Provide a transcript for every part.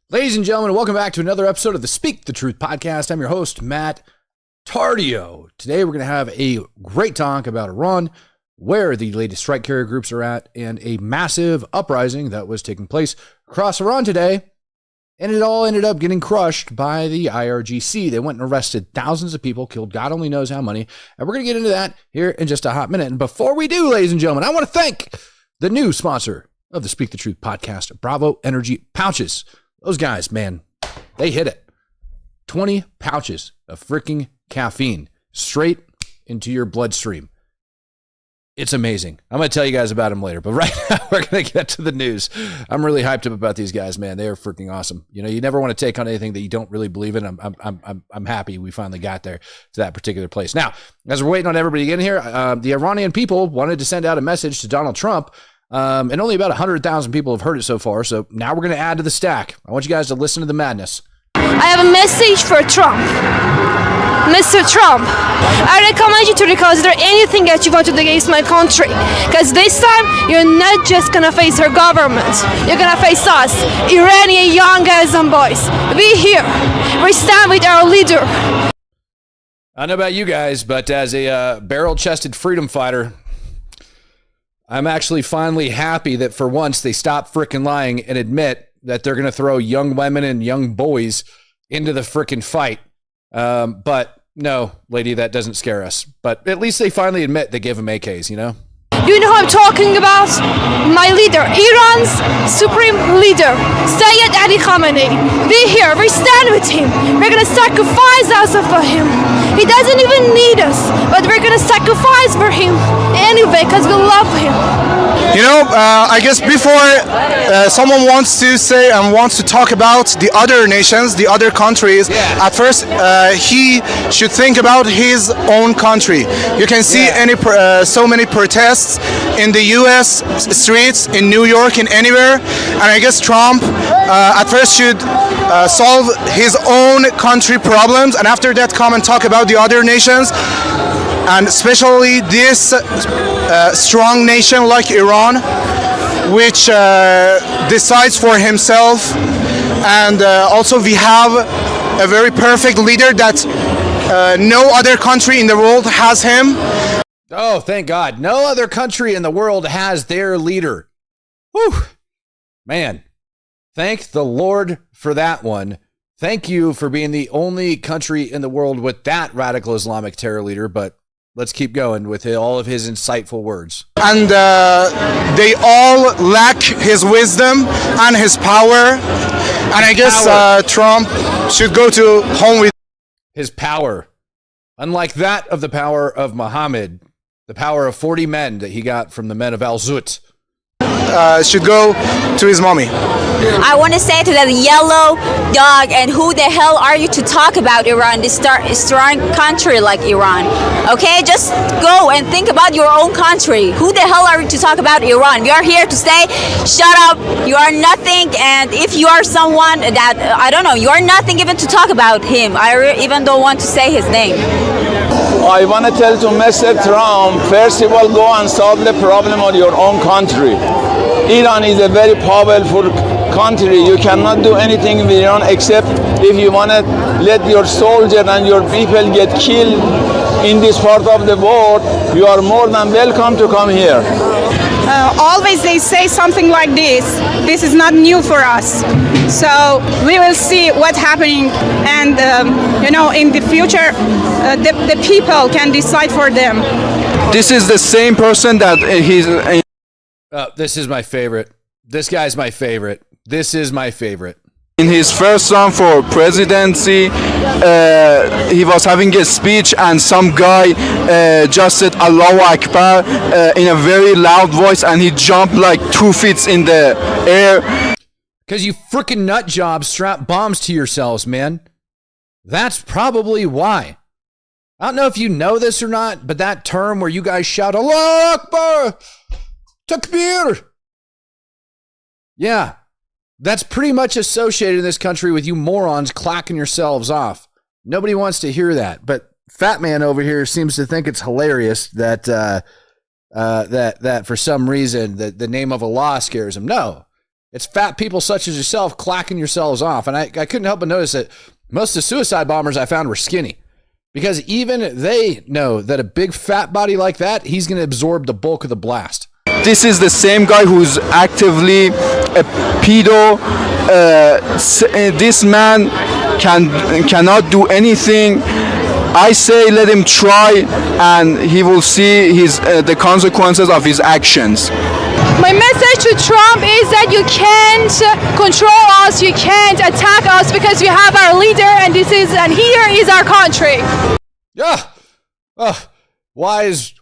Ladies and gentlemen, welcome back to another episode of the Speak the Truth podcast. I'm your host, Matt Tardio. Today, we're going to have a great talk about Iran, where the latest strike carrier groups are at, and a massive uprising that was taking place across Iran today. And it all ended up getting crushed by the IRGC. They went and arrested thousands of people, killed God only knows how many. And we're going to get into that here in just a hot minute. And before we do, ladies and gentlemen, I want to thank the new sponsor of the Speak the Truth podcast, Bravo Energy Pouches. Those guys, man, they hit it. 20 pouches of freaking caffeine straight into your bloodstream. It's amazing. I'm going to tell you guys about them later, but right now we're going to get to the news. I'm really hyped up about these guys, man. They are freaking awesome. You know, you never want to take on anything that you don't really believe in. I'm happy we finally got there to that particular place. Now, as we're waiting on everybody to get in here, the Iranian people wanted to send out a message to Donald Trump. And only about 100,000 people have heard it so far. So now we're going to add to the stack. I want you guys to listen to the madness. I have a message for Trump. Mr. Trump, I recommend you to reconsider anything that you want to do against my country. Because this time, you're not just going to face her government. You're going to face us, Iranian young guys and boys. We here. We stand with our leader. I don't know about you guys, but as a barrel-chested freedom fighter, I'm actually finally happy that for once they stop frickin' lying and admit that they're going to throw young women and young boys into the frickin' fight. But no, lady, that doesn't scare us. But at least they finally admit they give them AKs, you know? You know who I'm talking about? My leader, Iran's supreme leader, Sayed Ali Khamenei. We here, we stand with him. We're gonna sacrifice ourselves for him. He doesn't even need us, but we're gonna sacrifice for him anyway, because we love him. You know, I guess before someone wants to say and wants to talk about the other nations, the other countries, at first he should think about his own country. You can see so many protests in the U.S. streets, in New York, in anywhere, and I guess Trump at first should solve his own country problems, and after that come and talk about the other nations, and especially this strong nation like Iran, which decides for himself, and also we have a very perfect leader that no other country in the world has him. Oh, thank God. No other country in the world has their leader. Whew. Man, thank the Lord for that one. Thank you for being the only country in the world with that radical Islamic terror leader, but let's keep going with all of his insightful words. And they all lack his wisdom and his power. And I guess Trump should go to home with his power. Unlike that of the power of Muhammad, the power of 40 men that he got from the men of Al-Zut. Should go to his mommy. I want to say to that yellow dog, and who the hell are you to talk about Iran, this strong country like Iran? Okay, just go and think about your own country. Who the hell are you to talk about Iran? We are here to say, shut up, you are nothing, and if you are someone that, I don't know, you are nothing even to talk about him. I even don't want to say his name. I want to tell to Mr. Trump, first of all, go and solve the problem of your own country. Iran is a very powerful country. You cannot do anything with Iran except if you want to let your soldiers and your people get killed in this part of the world. You are more than welcome to come here. Always they say something like this. This is not new for us. So we will see what's happening, and in the future, the people can decide for them. This is the same person that he's. This is my favorite. This guy's my favorite. This is my favorite. In his first run for presidency, he was having a speech and some guy just said Allahu Akbar in a very loud voice, and he jumped like 2 feet in the air. Because you frickin' nut jobs strap bombs to yourselves, man. That's probably why. I don't know if you know this or not, but that term where you guys shout Allahu Akbar, Takbir. Yeah. That's pretty much associated in this country with you morons clacking yourselves off. Nobody wants to hear that, but Fat Man over here seems to think it's hilarious that that for some reason the name of Allah scares him. No, It's fat people such as yourself clacking yourselves off. And I couldn't help but notice that most of the suicide bombers I found were skinny, because even they know that a big fat body like that, he's going to absorb the bulk of the blast. This is the same guy who's actively a pedo. This man cannot do anything. I say let him try, and he will see the consequences of his actions. My message to Trump is that you can't control us, you can't attack us, because we have our leader, and here is our country. Yeah. Wise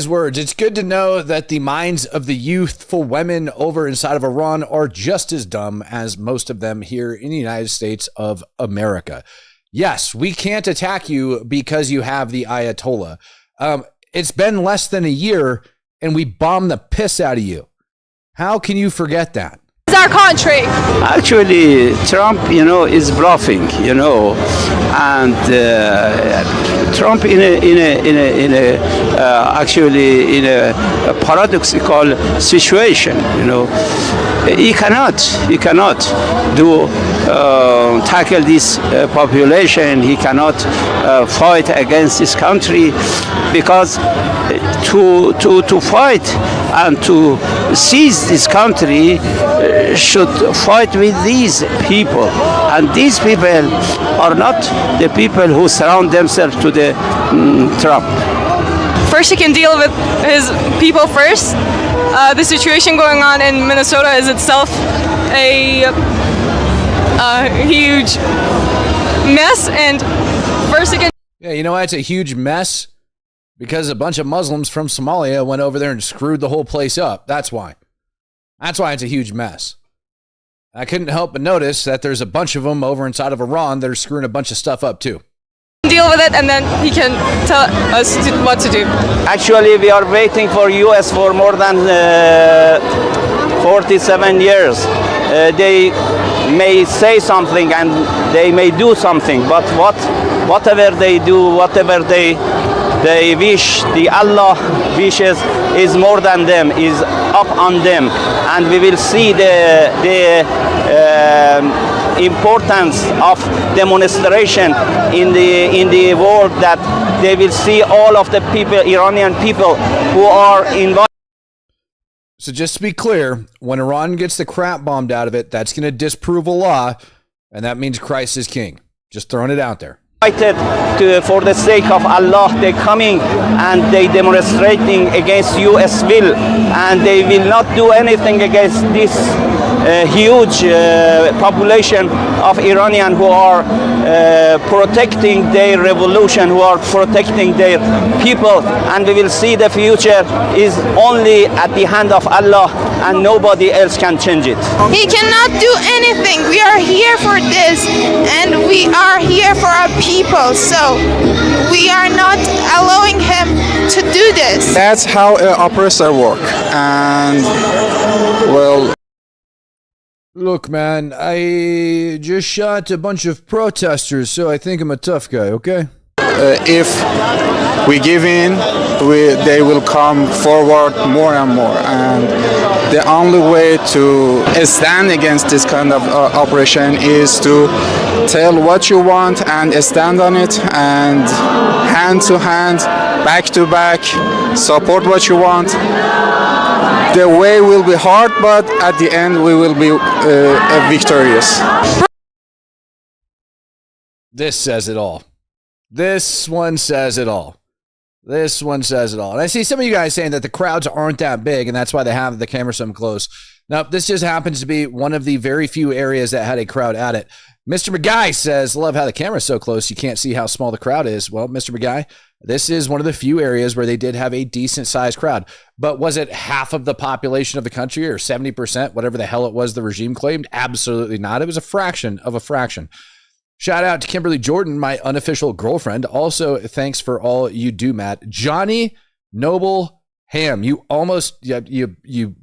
words. It's good to know that the minds of the youthful women over inside of Iran are just as dumb as most of them here in the United States of America. Yes, we can't attack you because you have the Ayatollah. It's been less than a year and we bombed the piss out of you. How can you forget that? It's our country. Actually, Trump, is bluffing, and Trump in a paradoxical situation. He cannot tackle this population. He cannot fight against this country, because to fight and to seize this country should fight with these people, and these people are not the people who surround themselves to the Trump. First, he can deal with his people first. The situation going on in Minnesota is itself a huge mess, and first he can... Yeah, you know why it's a huge mess? Because a bunch of Muslims from Somalia went over there and screwed the whole place up. That's why. That's why it's a huge mess. I couldn't help but notice that there's a bunch of them over inside of Iran that are screwing a bunch of stuff up too. Deal with it, and then he can tell us what to do. Actually, we are waiting for U.S. for more than 47 years. They may say something and they may do something, but whatever they do, whatever they wish, the Allah wishes is more than them, is up on them, and we will see the importance of demonstration in the world, that they will see all of the people, Iranian people, who are involved. So just to be clear, when Iran gets the crap bombed out of it, that's going to disprove Allah, and that means Christ is king. Just throwing it out there. For the sake of Allah, they coming and they demonstrating against U.S. will, and they will not do anything against this huge population of Iranian who are protecting their revolution, who are protecting their people, and we will see the future is only at the hand of Allah, and nobody else can change it. He cannot do anything. We are here for this, and we are here for our people, so we are not allowing him to do this. That's how an oppressor work, and well. Look, man, I just shot a bunch of protesters, so I think I'm a tough guy, okay? If we give in, they will come forward more and more. And the only way to stand against this kind of operation is to tell what you want and stand on it, and hand to hand, back to back, support what you want. The way will be hard, but at the end we will be victorious. This says it all. This one says it all. This one says it all. And I see some of you guys saying that the crowds aren't that big, and that's why they have the camera so close. Now, this just happens to be one of the very few areas that had a crowd at it. Mr. McGuy says, love how the camera's so close you can't see how small the crowd is. Well, Mr. McGuy, this is one of the few areas where they did have a decent sized crowd. But was it half of the population of the country, or 70%, whatever the hell it was the regime claimed? Absolutely not. It was a fraction of a fraction. Shout out to Kimberly Jordan, my unofficial girlfriend. Also, thanks for all you do, Matt. Johnny Noble Ham, you almost, you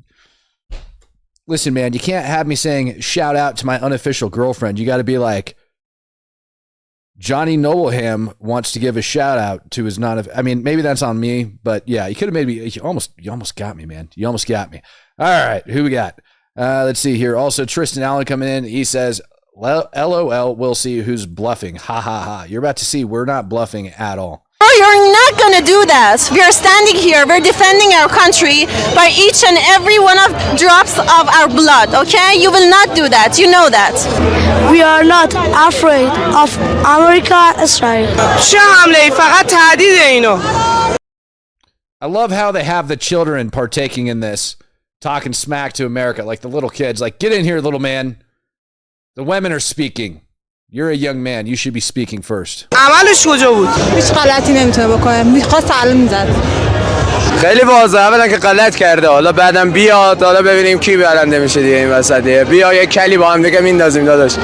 listen, man, you can't have me saying shout out to my unofficial girlfriend. You got to be like, Johnny Nobleham wants to give a shout out to his I mean, maybe that's on me, but yeah, you could have made me, you almost got me, man. You almost got me. All right, who we got? Let's see here. Also, Tristan Allen coming in. He says, LOL, we'll see who's bluffing. Ha ha ha. You're about to see we're not bluffing at all. Oh, you're not gonna do that. We are standing here. We're defending our country by each and every one of drops of our blood. Okay, you will not do that. You know that. We are not afraid of America, Israel. I love how they have the children partaking in this, talking smack to America, like the little kids. Like, get in here, little man. The women are speaking. You're a young man. You should be speaking first. عملش کجا بود؟ هیچ غلطی نمیتونه بکنه. میخواست سلام میزد. خیلی واضحه اولا که غلط کرده. حالا بعدم بیاد، حالا ببینیم کی برنده میشه دیگه این وسطیه. بیا یه کلی با هم دیگه میندازیم داداش.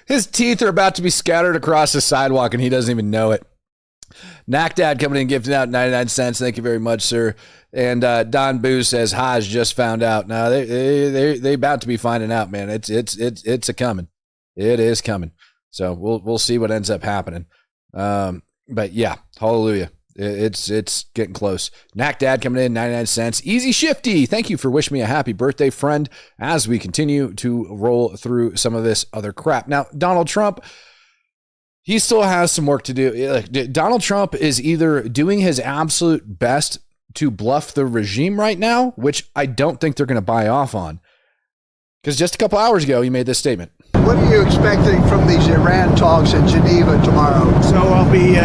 His teeth are about to be scattered across the sidewalk and he doesn't even know it. Knack Dad coming in, gifting out 99 cents. Thank you very much, sir. And Don Boo says, Haj just found out. Now they about to be finding out, man. It's a coming. It is coming. So we'll see what ends up happening. But yeah, hallelujah. It's getting close. Knack Dad coming in, 99 cents. Easy Shifty. Thank you for wishing me a happy birthday, friend, as we continue to roll through some of this other crap. Now, Donald Trump, he still has some work to do. Donald Trump is either doing his absolute best to bluff the regime right now, which I don't think they're going to buy off on. Because just a couple hours ago, he made this statement. What are you expecting from these Iran talks in Geneva tomorrow? So I'll be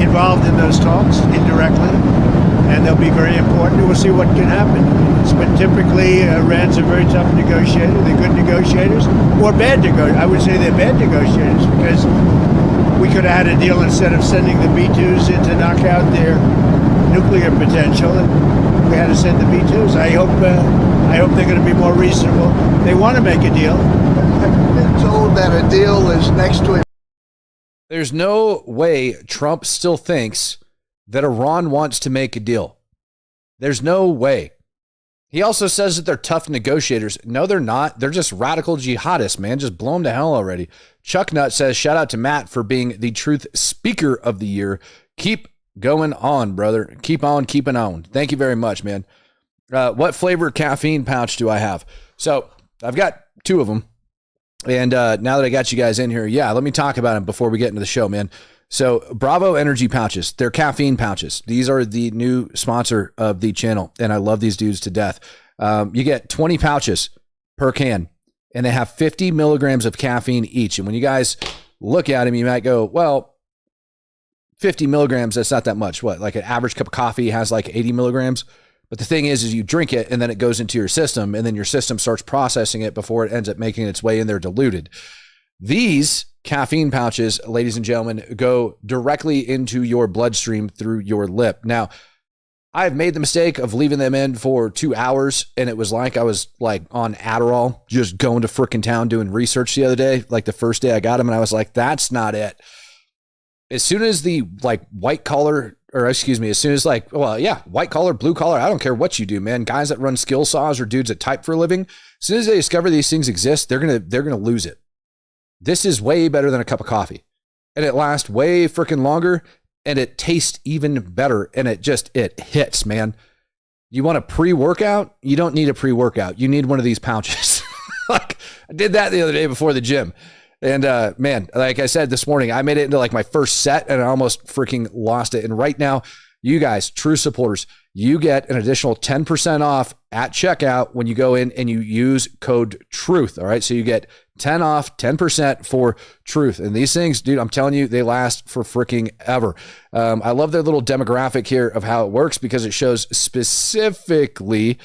involved in those talks indirectly, and they'll be very important. We'll see what can happen. It's been typically Iran's a very tough negotiator. They're good negotiators, or bad negotiators. I would say they're bad negotiators because we could have had a deal instead of sending the B-2s in to knock out their nuclear potential, and we had to send the B-2s. I hope they're going to be more reasonable. They want to make a deal. I've been told that a deal is next to it. There's no way Trump still thinks that Iran wants to make a deal. There's no way. He also says that they're tough negotiators. No, they're not. They're just radical jihadists, man. Just blow them to hell already. Chuck Nut says, shout out to Matt for being the Truth Speaker of the Year. Keep going on, brother. Keep on keeping on. Thank you very much, man. What flavor caffeine pouch do I have? So I've got two of them. And now that I got you guys in here, yeah, let me talk about them before we get into the show, man. So Bravo Energy pouches, they're caffeine pouches. These are the new sponsor of the channel, and I love these dudes to death. You get 20 pouches per can, and they have 50 milligrams of caffeine each. And when you guys look at them, you might go, well, 50 milligrams, that's not that much. What, like an average cup of coffee has like 80 milligrams? But the thing is you drink it and then it goes into your system and then your system starts processing it before it ends up making its way in there diluted. These caffeine pouches, ladies and gentlemen, go directly into your bloodstream through your lip. Now, I've made the mistake of leaving them in for 2 hours, and it was like I was like on Adderall, just going to frickin' town doing research the other day, like the first day I got them, and I was like, that's not it. As soon as the like white collar, or excuse me, as soon as like, well, yeah, white collar, blue collar, I don't care what you do, man. Guys that run skill saws or dudes that type for a living, as soon as they discover these things exist, they're gonna lose it. This is way better than a cup of coffee, and it lasts way freaking longer, and it tastes even better, and it hits, man. You want a pre-workout? You don't need a pre-workout. You need one of these pouches. Like I did that the other day before the gym. And man, like I said this morning, I made it into like my first set and I almost freaking lost it. And right now, you guys, true supporters, you get an additional 10% off at checkout when you go in and you use code TRUTH. All right. So you get 10% for TRUTH. And these things, dude, I'm telling you, they last for freaking ever. I love their little demographic here of how it works because it shows specifically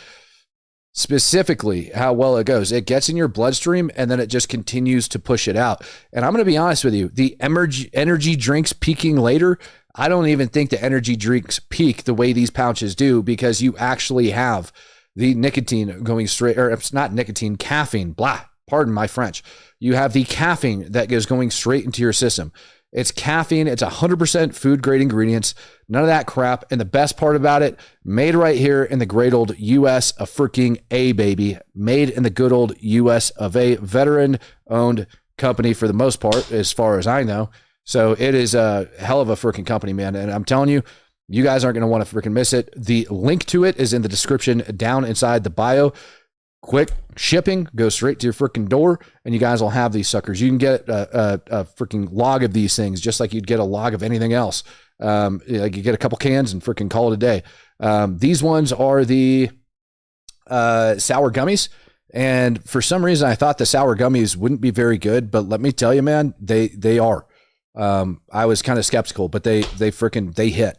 how well it goes. It gets in your bloodstream and then it just continues to push it out. And I'm going to be honest with you, the energy drinks peaking later, I don't even think the energy drinks peak the way these pouches do because you actually have the nicotine going straight, or it's not nicotine, caffeine, pardon my French. You have the caffeine that is going straight into your system. It's caffeine. It's 100% food grade ingredients. None of that crap. And the best part about it, made right here in the great old US of freaking A, baby. Made in the good old US of A. Veteran owned company for the most part, as far as I know. So it is a hell of a freaking company, man. And I'm telling you, You guys aren't going to want to freaking miss it. The link to it is in the description down inside the bio. Quick shipping, goes straight to your freaking door, and you guys will have these suckers. You can get a freaking log of these things just like you'd get a log of anything else. Like you get a couple cans and freaking call it a day. These ones are the sour gummies. And for some reason, I thought the sour gummies wouldn't be very good, but let me tell you, man, they are. I was kind of skeptical, but they hit.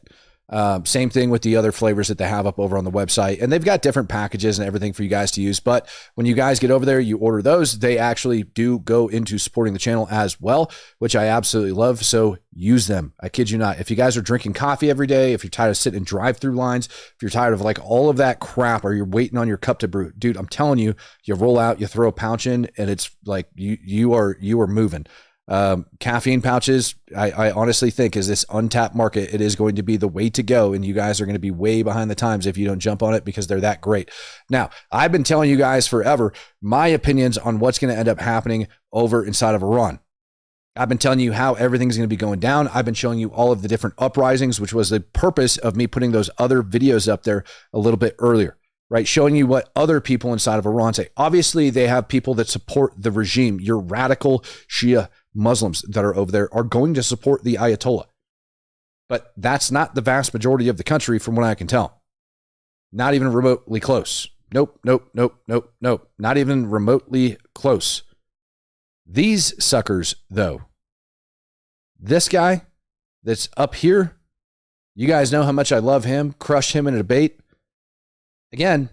Same thing with the other flavors that they have up over on the website, and they've got different packages and everything for you guys to use. But when you guys get over there, you order those, they actually do go into supporting the channel as well, which I absolutely love. So use them. I kid you not. If you guys are drinking coffee every day, if you're tired of sitting in drive-through lines, if you're tired of like all of that crap, or you're waiting on your cup to brew, dude, I'm telling you, you roll out, you throw a pouch in, and it's like you are moving. Caffeine pouches, I honestly think is this untapped market, it is going to be the way to go, and you guys are going to be way behind the times if you don't jump on it, because they're that great. Now, I've been telling you guys forever my opinions on what's going to end up happening over inside of Iran. I've been telling you how everything's going to be going down. I've been showing you all of the different uprisings, which was the purpose of me putting those other videos up there a little bit earlier. Right, showing you what other people inside of Iran say. Obviously, they have people that support the regime. Your radical Shia Muslims that are over there are going to support the Ayatollah. But that's not the vast majority of the country from what I can tell. Not even remotely close. Nope. Not even remotely close. These suckers, though. This guy that's up here, you guys know how much I love him, crushed him in a debate. Again,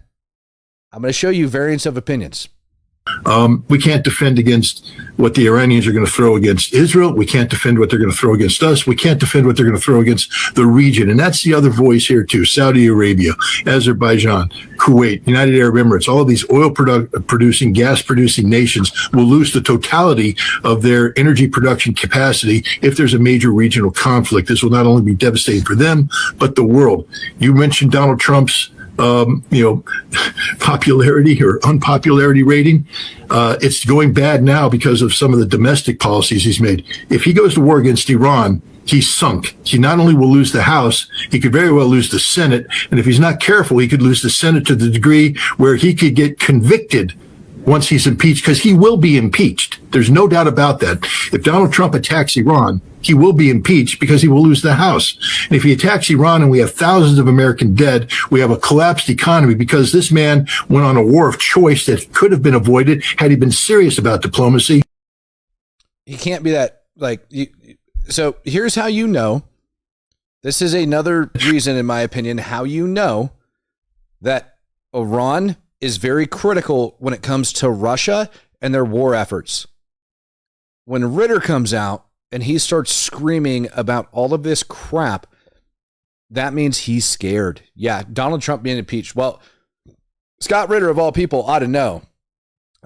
I'm going to show you variants of opinions. We can't defend against what the Iranians are going to throw against Israel. We can't defend what they're going to throw against us. We can't defend what they're going to throw against the region. And that's the other voice here too. Saudi Arabia, Azerbaijan, Kuwait, United Arab Emirates, all of these oil producing, gas producing nations will lose the totality of their energy production capacity if there's a major regional conflict. This will not only be devastating for them, but the world. You mentioned Donald Trump's popularity or unpopularity rating. It's going bad now because of some of the domestic policies he's made. If he goes to war against Iran, he's sunk. He not only will lose the House, he could very well lose the Senate. And if he's not careful, he could lose the Senate to the degree where he could get convicted once he's impeached, because he will be impeached. There's no doubt about that. If Donald Trump attacks Iran, he will be impeached because he will lose the House. And if he attacks Iran and we have thousands of American dead, we have a collapsed economy because this man went on a war of choice that could have been avoided had he been serious about diplomacy. He can't be that, so here's how you know. This is another reason, in my opinion, how you know that Iran is very critical when it comes to Russia and their war efforts. When Ritter comes out and he starts screaming about all of this crap, that means he's scared. Yeah, Donald Trump being impeached. Well, Scott Ritter, of all people, ought to know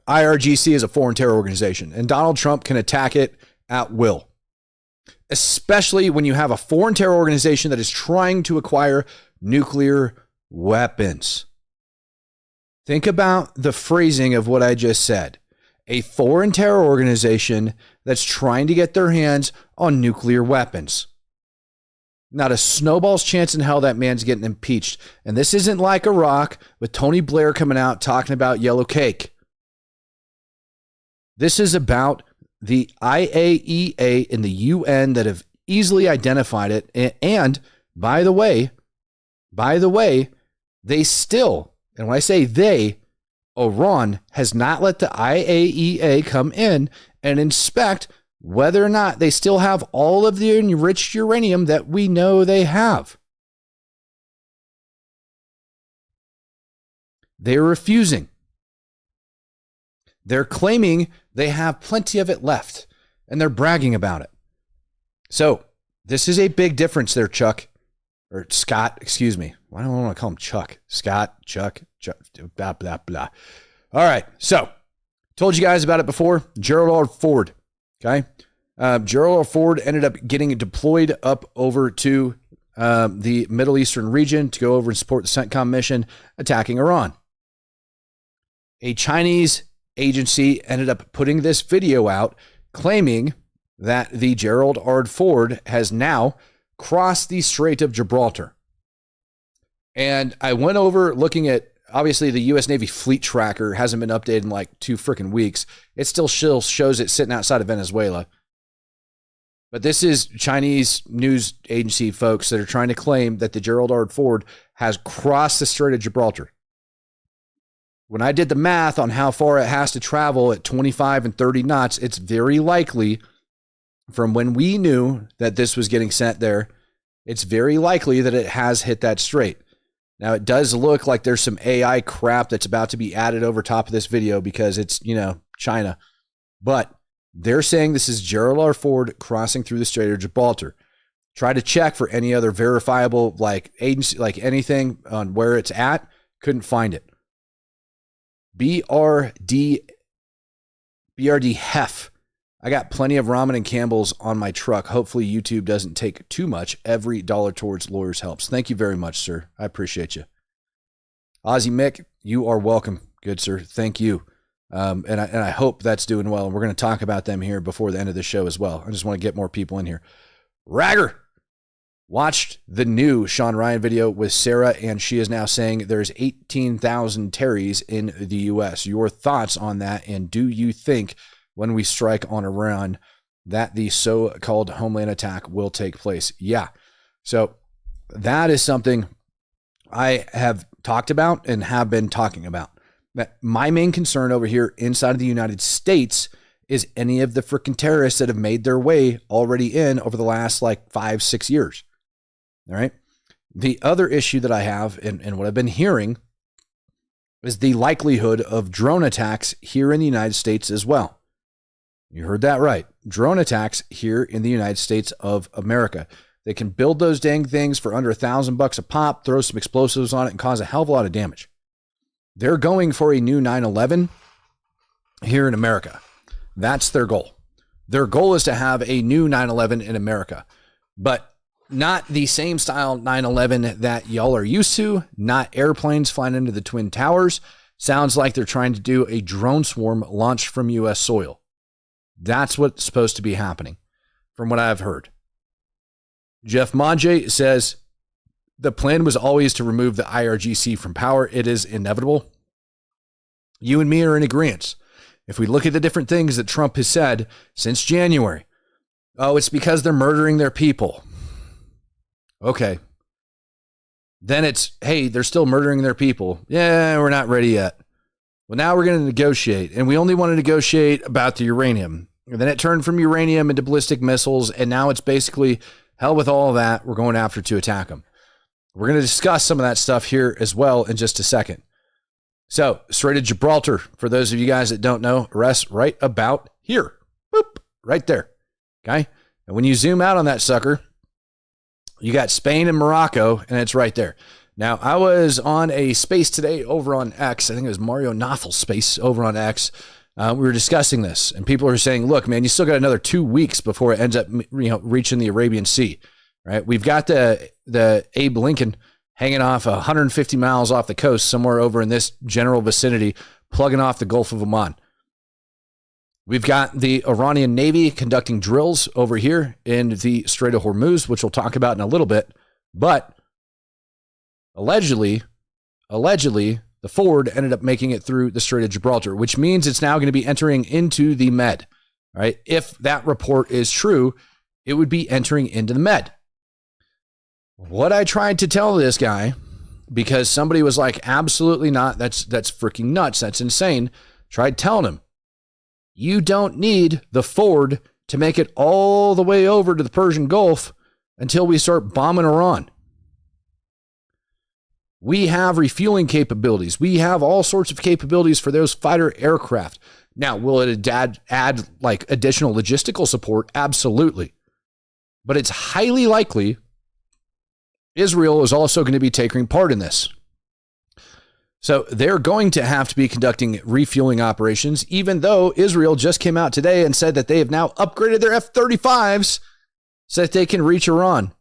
IRGC is a foreign terror organization, and Donald Trump can attack it at will, especially when you have a foreign terror organization that is trying to acquire nuclear weapons. Think about the phrasing of what I just said. A foreign terror organization that's trying to get their hands on nuclear weapons. Not a snowball's chance in hell that man's getting impeached. And this isn't like Iraq with Tony Blair coming out talking about yellow cake. This is about the IAEA and the UN that have easily identified it. And by the way, they still, and when I say they, Iran has not let the IAEA come in and inspect whether or not they still have all of the enriched uranium that we know they have. They're refusing. They're claiming they have plenty of it left, and they're bragging about it. So this is a big difference there, Chuck. Or Scott, excuse me. Why don't I want to call him Chuck? Scott, Chuck, blah, blah, blah. All right. So, told you guys about it before. Gerald R. Ford. Okay. Gerald R. Ford ended up getting deployed up over to the Middle Eastern region to go over and support the CENTCOM mission attacking Iran. A Chinese agency ended up putting this video out claiming that the Gerald R. Ford has now crossed the Strait of Gibraltar. And I went over looking at, obviously, the U.S. Navy fleet tracker hasn't been updated in like 2 freaking weeks. It still shows it sitting outside of Venezuela. But this is Chinese news agency folks that are trying to claim that the Gerald R. Ford has crossed the Strait of Gibraltar. When I did the math on how far it has to travel at 25 and 30 knots, it's very likely from when we knew that this was getting sent there, it's very likely that it has hit that strait. Now, it does look like there's some AI crap that's about to be added over top of this video because it's, China. But they're saying this is Gerald R. Ford crossing through the Strait of Gibraltar. Try to check for any other verifiable agency, anything on where it's at. Couldn't find it. BRD Hef. I got plenty of ramen and Campbell's on my truck. Hopefully YouTube doesn't take too much. Every dollar towards lawyers helps. Thank you very much, sir. I appreciate you. Ozzy Mick, you are welcome. Good, sir. Thank you. And I hope that's doing well. And we're going to talk about them here before the end of the show as well. I just want to get more people in here. Ragger watched the new Sean Ryan video with Sarah, and she is now saying there's 18,000 Terrys in the U.S. Your thoughts on that, and do you think when we strike on Iran that the so-called homeland attack will take place? Yeah. So that is something I have talked about and have been talking about. That my main concern over here inside of the United States is any of the freaking terrorists that have made their way already in over the last 5-6 years. All right. The other issue that I have and what I've been hearing is the likelihood of drone attacks here in the United States as well. You heard that right. Drone attacks here in the United States of America. They can build those dang things for under $1,000 a pop, throw some explosives on it, and cause a hell of a lot of damage. They're going for a new 9/11 here in America. That's their goal. Their goal is to have a new 9/11 in America, but not the same style 9/11 that y'all are used to, not airplanes flying into the Twin Towers. Sounds like they're trying to do a drone swarm launched from U.S. soil. That's what's supposed to be happening, from what I've heard. Jeff Monje says, the plan was always to remove the IRGC from power. It is inevitable. You and me are in agreement. If we look at the different things that Trump has said since January, it's because they're murdering their people. Okay. Then it's, hey, they're still murdering their people. Yeah, we're not ready yet. Well, now we're going to negotiate, and we only want to negotiate about the uranium. And then it turned from uranium into ballistic missiles, and now it's basically hell with all of that. We're going after to attack them. We're going to discuss some of that stuff here as well in just a second. So, Strait of Gibraltar, for those of you guys that don't know, rests right about here. Boop, right there. Okay? And when you zoom out on that sucker, you got Spain and Morocco, and it's right there. Now, I was on a space today over on X. I think it was Mario Noffel's space over on X. We were discussing this, and people are saying, look, man, you still got another 2 weeks before it ends up reaching the Arabian Sea. Right? We've got the Abe Lincoln hanging off 150 miles off the coast, somewhere over in this general vicinity, plugging off the Gulf of Oman. We've got the Iranian Navy conducting drills over here in the Strait of Hormuz, which we'll talk about in a little bit. But allegedly, the Ford ended up making it through the Strait of Gibraltar, which means it's now going to be entering into the Med. Right? If that report is true, it would be entering into the Med. What I tried to tell this guy, because somebody was like, absolutely not, that's freaking nuts, that's insane, tried telling him, you don't need the Ford to make it all the way over to the Persian Gulf until we start bombing Iran. We have refueling capabilities. We have all sorts of capabilities for those fighter aircraft. Now, will it add additional logistical support? Absolutely. But it's highly likely Israel is also going to be taking part in this. So they're going to have to be conducting refueling operations, even though Israel just came out today and said that they have now upgraded their F-35s so that they can reach Iran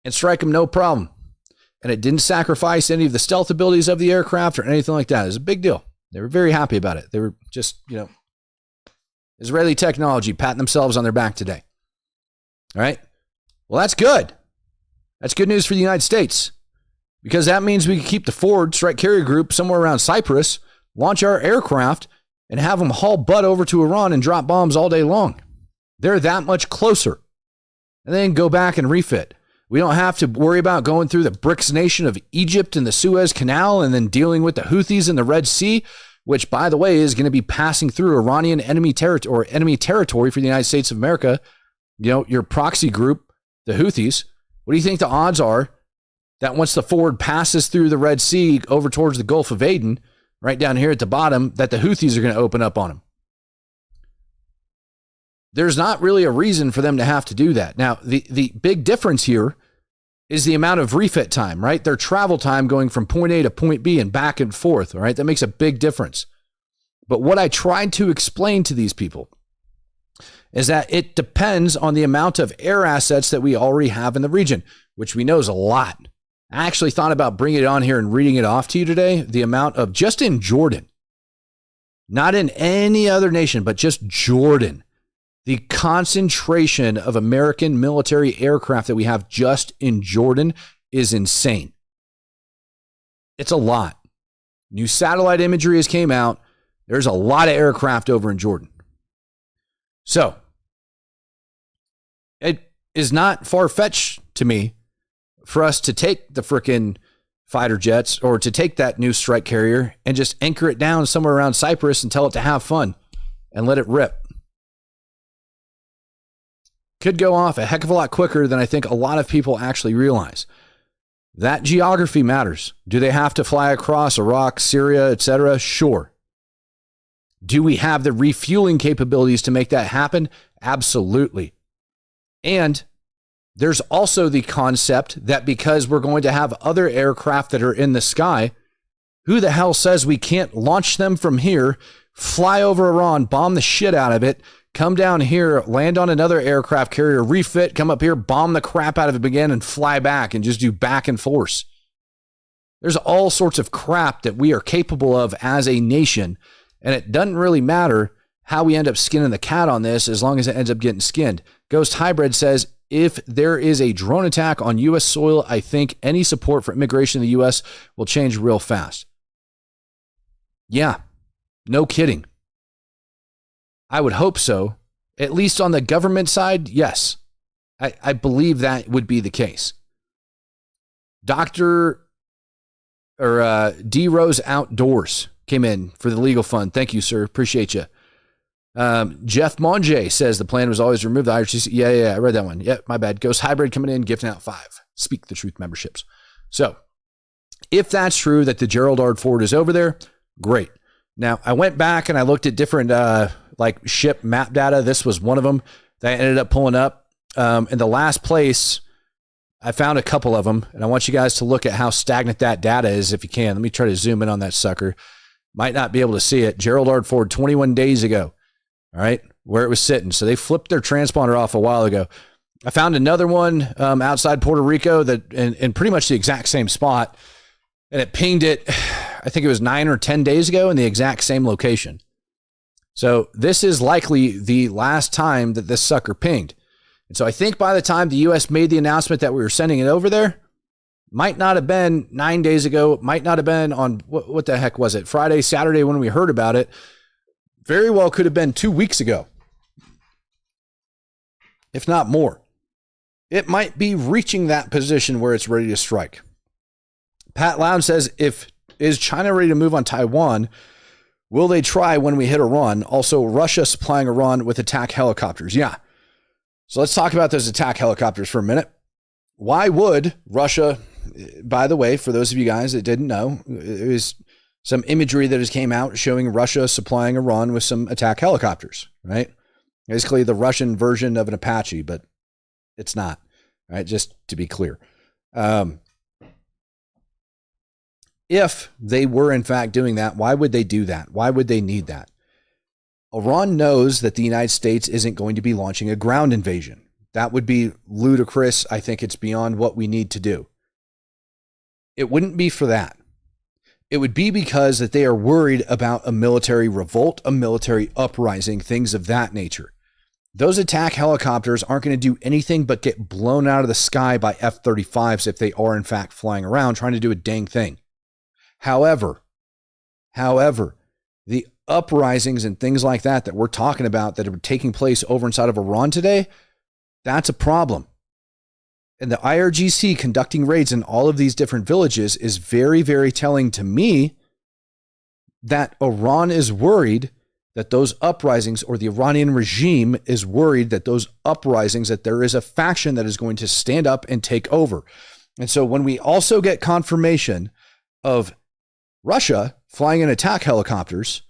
and strike them no problem. And it didn't sacrifice any of the stealth abilities of the aircraft or anything like that. It was a big deal. They were very happy about it. They were just, Israeli technology patting themselves on their back today. All right. Well, that's good. That's good news for the United States. because that means we can keep the Ford strike carrier group somewhere around Cyprus, launch our aircraft, and have them haul butt over to Iran and drop bombs all day long. They're that much closer. And then go back and refit. We don't have to worry about going through the BRICS nation of Egypt and the Suez Canal and then dealing with the Houthis in the Red Sea, which, by the way, is going to be passing through Iranian enemy territory for the United States of America. You know, your proxy group, the Houthis. What do you think the odds are that once the Ford passes through the Red Sea over towards the Gulf of Aden, right down here at the bottom, that the Houthis are going to open up on them? There's not really a reason for them to have to do that. Now, the big difference here is the amount of refit time, right? Their travel time going from point A to point B and back and forth, all right? That makes a big difference. But what I tried to explain to these people is that it depends on the amount of air assets that we already have in the region, which we know is a lot. I actually thought about bringing it on here and reading it off to you today. The amount of, just in Jordan, not in any other nation, but just Jordan, the concentration of American military aircraft that we have just in Jordan is insane. It's a lot. New satellite imagery has came out. There's a lot of aircraft over in Jordan. So, it is not far-fetched to me for us to take the frickin' fighter jets or to take that new strike carrier and just anchor it down somewhere around Cyprus and tell it to have fun and let it rip. Could go off a heck of a lot quicker than I think a lot of people actually realize. That geography matters. Do they have to fly across Iraq, Syria, etc.? Sure. Do we have the refueling capabilities to make that happen? Absolutely. And there's also the concept that because we're going to have other aircraft that are in the sky, who the hell says we can't launch them from here, fly over Iran, bomb the shit out of it, come down here, land on another aircraft carrier, refit, come up here, bomb the crap out of it again, and fly back and just do back and forth. There's all sorts of crap that we are capable of as a nation, and it doesn't really matter how we end up skinning the cat on this as long as it ends up getting skinned. Ghost Hybrid says, if there is a drone attack on U.S. soil, I think any support for immigration in the U.S. will change real fast. Yeah, no kidding. I would hope so. At least on the government side, yes. I believe that would be the case. D Rose Outdoors came in for the legal fund. Thank you, sir. Appreciate you. Jeff Monge says the plan was always remove the IRGC. Yeah, I read that one. Yeah, my bad. Ghost Hybrid coming in, gifting out 5 Speak the Truth memberships. So, if that's true that the Gerald R. Ford is over there, great. Now, I went back and I looked at different like ship map data. This was one of them that I ended up pulling up. In the last place, I found a couple of them, and I want you guys to look at how stagnant that data is if you can. Let me try to zoom in on that sucker. Might not be able to see it. Gerald R. Ford 21 days ago. All right, where it was sitting. So they flipped their transponder off a while ago. I found another one outside Puerto Rico that in pretty much the exact same spot, and it pinged it, I think it was 9 or 10 days ago in the exact same location. So this is likely the last time that this sucker pinged. And so I think by the time the U.S. made the announcement that we were sending it over there, might not have been 9 days ago, might not have been on, what the heck was it, Friday, Saturday when we heard about it. Very well could have been 2 weeks ago, if not more. It might be reaching that position where it's ready to strike. Pat Loud says, is China ready to move on Taiwan? Will they try when we hit Iran? Also, Russia supplying Iran with attack helicopters. Yeah. So let's talk about those attack helicopters for a minute. Why would Russia, by the way, for those of you guys that didn't know, it was some imagery that has came out showing Russia supplying Iran with some attack helicopters, right? Basically the Russian version of an Apache, but it's not, right? Just to be clear. If they were in fact doing that, why would they do that? Why would they need that? Iran knows that the United States isn't going to be launching a ground invasion. That would be ludicrous. I think it's beyond what we need to do. It wouldn't be for that. It would be because that they are worried about a military revolt, a military uprising, things of that nature. those attack helicopters aren't going to do anything but get blown out of the sky by F-35s if they are in fact flying around trying to do a dang thing. However, the uprisings and things like that we're talking about that are taking place over inside of Iran today, that's a problem. And the IRGC conducting raids in all of these different villages is very, very telling to me that Iran is worried that those uprisings, or the Iranian regime is worried that those uprisings, that there is a faction that is going to stand up and take over. And so when we also get confirmation of Russia flying in attack helicopters,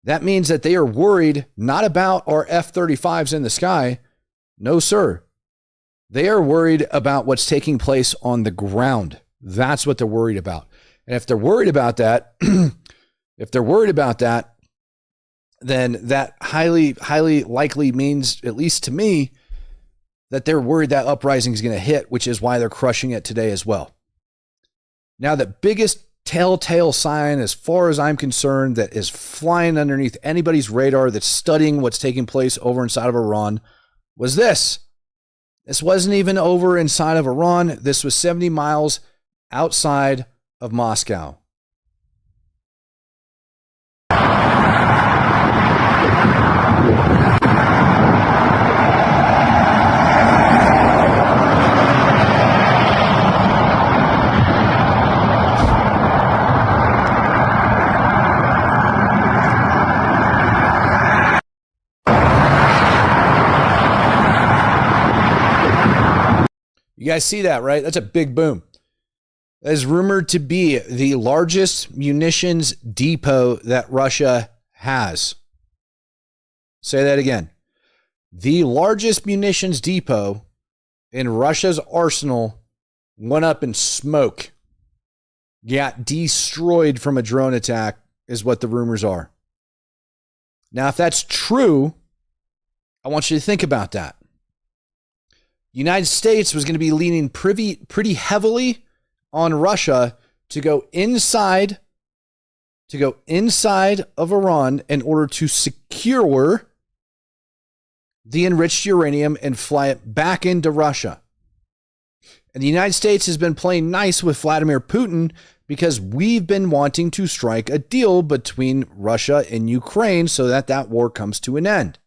that means that they are worried not about our F-35s in the sky. No, sir. They are worried about what's taking place on the ground. That's what they're worried about. And if they're worried about that, then that highly likely means, at least to me, that they're worried that uprising is going to hit, which is why they're crushing it today as well. Now, the biggest telltale sign, as far as I'm concerned, that is flying underneath anybody's radar that's studying what's taking place over inside of Iran was this. This wasn't even over inside of Iran. This was 70 miles outside of Moscow. You guys see that, right? That's a big boom. That is rumored to be the largest munitions depot that Russia has. Say that again. The largest munitions depot in Russia's arsenal went up in smoke. Got destroyed from a drone attack is what the rumors are. Now, if that's true, I want you to think about that. The United States was going to be leaning pretty heavily on Russia to go inside of Iran in order to secure the enriched uranium and fly it back into Russia. And the United States has been playing nice with Vladimir Putin because we've been wanting to strike a deal between Russia and Ukraine so that that war comes to an end.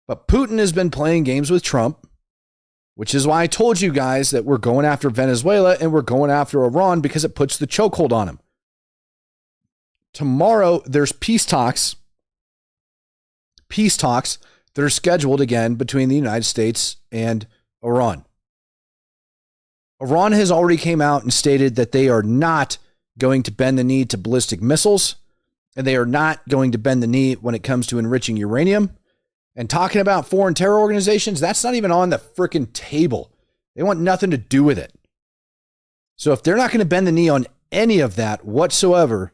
But Putin has been playing games with Trump, which is why I told you guys that we're going after Venezuela and we're going after Iran because it puts the chokehold on him. Tomorrow, there's peace talks that are scheduled again between the United States and Iran. Iran has already came out and stated that they are not going to bend the knee to ballistic missiles, and they are not going to bend the knee when it comes to enriching uranium. And talking about foreign terror organizations, that's not even on the freaking table. They want nothing to do with it. So if they're not going to bend the knee on any of that whatsoever,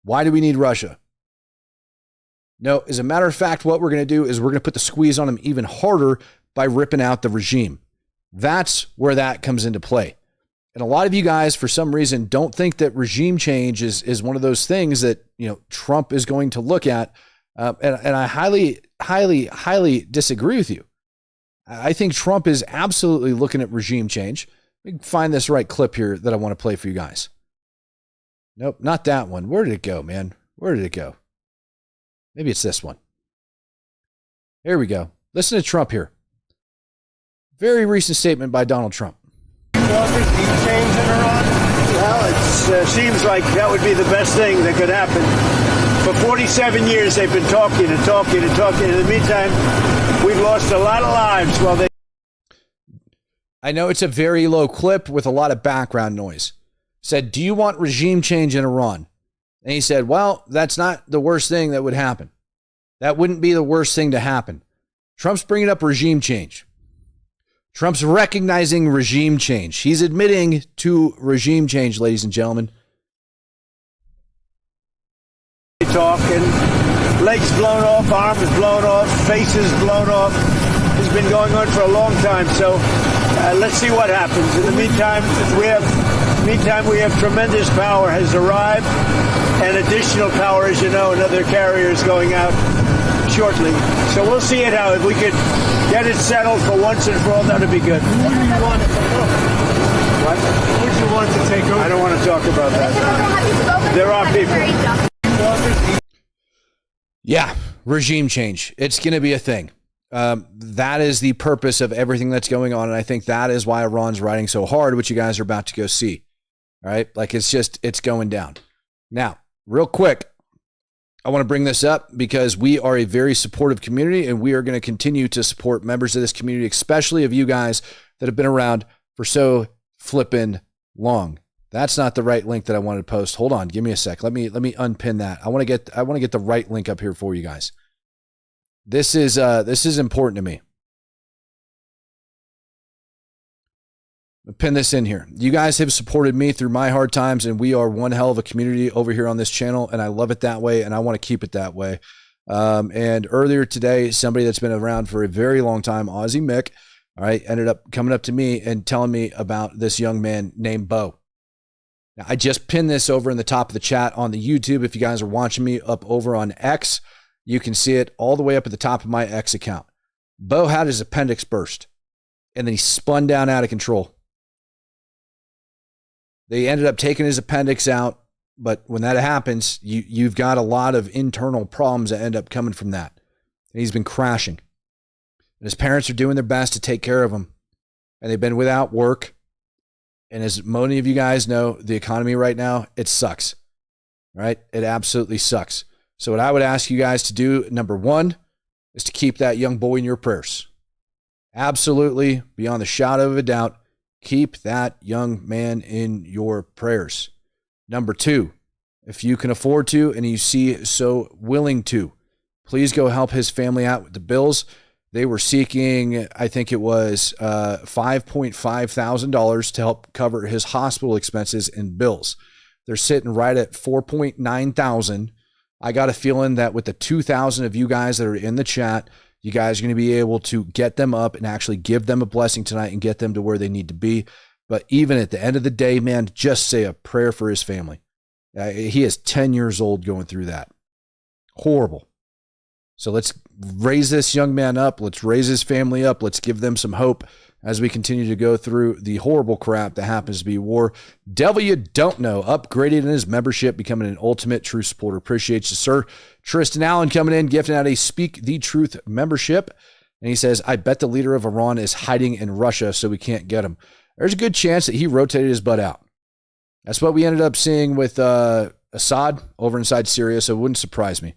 why do we need Russia? No, as a matter of fact, what we're going to do is we're going to put the squeeze on them even harder by ripping out the regime. That's where that comes into play. And a lot of you guys, for some reason, don't think that regime change is one of those things that, Trump is going to look at. And I highly disagree with you. I think Trump is absolutely looking at regime change. We can find this right clip here that I want to play for you guys. Nope, not that one. Where did it go, man? Where did it go? Maybe it's this one. Here we go. Listen to Trump here. Very recent statement by Donald Trump. Regime change in Iran? Well, it seems like that would be the best thing that could happen. For 47 years, they've been talking and talking and talking. In the meantime, we've lost a lot of lives while they... I know it's a very low clip with a lot of background noise. Said, do you want regime change in Iran? And he said, well, that's not the worst thing that would happen. That wouldn't be the worst thing to happen. Trump's bringing up regime change. Trump's recognizing regime change. He's admitting to regime change, ladies and gentlemen. Talk and legs blown off, arms blown off, faces blown off. It's been going on for a long time. So let's see what happens. In the meantime, we have tremendous power has arrived, and additional power, as you know, and other carriers going out shortly. So we'll see it out. If we could get it settled for once and for all, that would be good. Who do you want to take over? What? Who do you want to take over? I don't want to talk about that. There are people. Yeah, regime change. It's going to be a thing. That is the purpose of everything that's going on. And I think that is why Iran's riding so hard, which you guys are about to go see. All right. Like it's going down. Now, real quick, I want to bring this up because we are a very supportive community and we are going to continue to support members of this community, especially of you guys that have been around for so flippin' long. That's not the right link that I wanted to post. Hold on. Give me a sec. Let me unpin that. I want to get the right link up here for you guys. This is important to me. I'll pin this in here. You guys have supported me through my hard times, and we are one hell of a community over here on this channel, and I love it that way, and I want to keep it that way. And earlier today, somebody that's been around for a very long time, Aussie Mick, all right, ended up coming up to me and telling me about this young man named Bo. Now, I just pinned this over in the top of the chat on the YouTube. If you guys are watching me up over on X, you can see it all the way up at the top of my X account. Bo had his appendix burst, and then he spun down out of control. They ended up taking his appendix out, but when that happens, you've got a lot of internal problems that end up coming from that. And he's been crashing. And his parents are doing their best to take care of him. And they've been without work. And as many of you guys know, the economy right now, it sucks. Right? It absolutely sucks. So what I would ask you guys to do, number one, is to keep that young boy in your prayers. Absolutely, beyond the shadow of a doubt, keep that young man in your prayers. Number two, if you can afford to and you see so willing to, please go help his family out with the bills. They were seeking, I think it was $5,500 to help cover his hospital expenses and bills. They're sitting right at $4,900. I got a feeling that with the 2,000 of you guys that are in the chat, you guys are going to be able to get them up and actually give them a blessing tonight and get them to where they need to be. But even at the end of the day, man, just say a prayer for his family. He is 10 years old going through that. Horrible. So let's raise this young man up. Let's raise his family up. Let's give them some hope as we continue to go through the horrible crap that happens to be war. Devil You Don't Know upgraded in his membership, becoming an ultimate true supporter. Appreciate you, sir. Tristan Allen coming in, gifting out a Speak the Truth membership. And he says, I bet the leader of Iran is hiding in Russia so we can't get him. There's a good chance that he rotated his butt out. That's what we ended up seeing with Assad over inside Syria, so it wouldn't surprise me.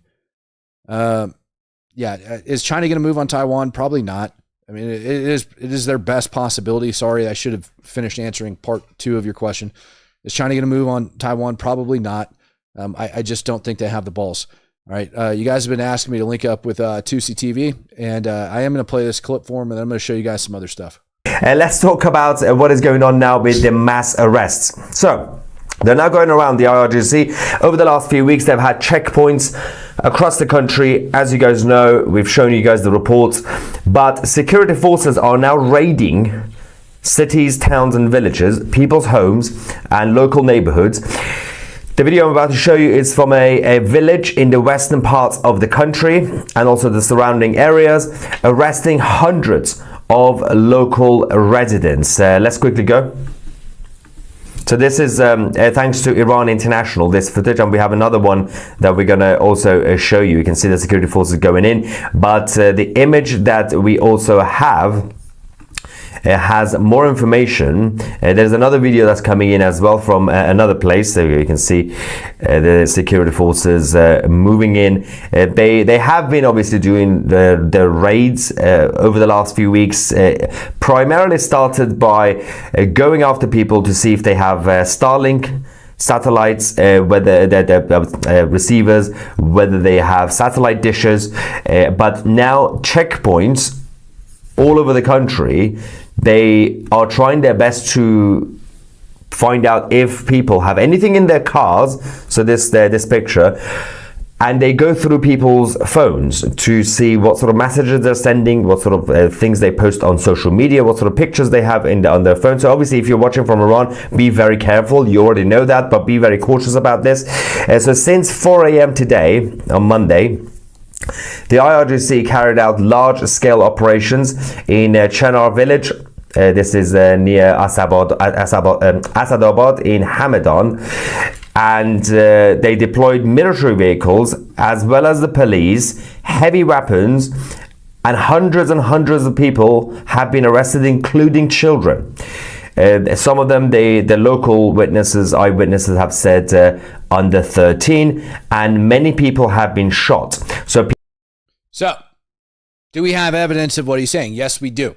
Is China going to move on Taiwan? Probably not. I mean, it is their best possibility. Sorry, I should have finished answering part 2 of your question. Is China going to move on Taiwan? Probably not. I just don't think they have the balls. All right. You guys have been asking me to link up with 2C TV, and I am going to play this clip for them, and then I'm going to show you guys some other stuff. Let's talk about what is going on now with the mass arrests. So, they're now going around the IRGC. Over the last few weeks, they've had checkpoints across the country. As you guys know, we've shown you guys the reports. But security forces are now raiding cities, towns and villages, people's homes and local neighborhoods. The video I'm about to show you is from a village in the western parts of the country and also the surrounding areas, arresting hundreds of local residents. Let's quickly go. So this is thanks to Iran International, this footage, and we have another one that we're going to also show you. You can see the security forces going in, but the image that we also have has more information. There's another video that's coming in as well from another place, so you can see the security forces moving in. They have been obviously doing the raids over the last few weeks, primarily started by going after people to see if they have Starlink satellites, whether they're receivers, whether they have satellite dishes, but now checkpoints all over the country. They are trying their best to find out if people have anything in their cars. So this picture, and they go through people's phones to see what sort of messages they're sending, what sort of things they post on social media, what sort of pictures they have on their phone. So obviously, if you're watching from Iran, be very careful. You already know that, but be very cautious about this. So since 4 a.m. today on Monday, The IRGC carried out large-scale operations in Chenar village. This is near Asadabad in Hamadan. And they deployed military vehicles as well as the police, heavy weapons, and hundreds of people have been arrested, including children. Some of them, the local eyewitnesses have said under 13, and many people have been shot. So, do we have evidence of what he's saying? Yes, we do.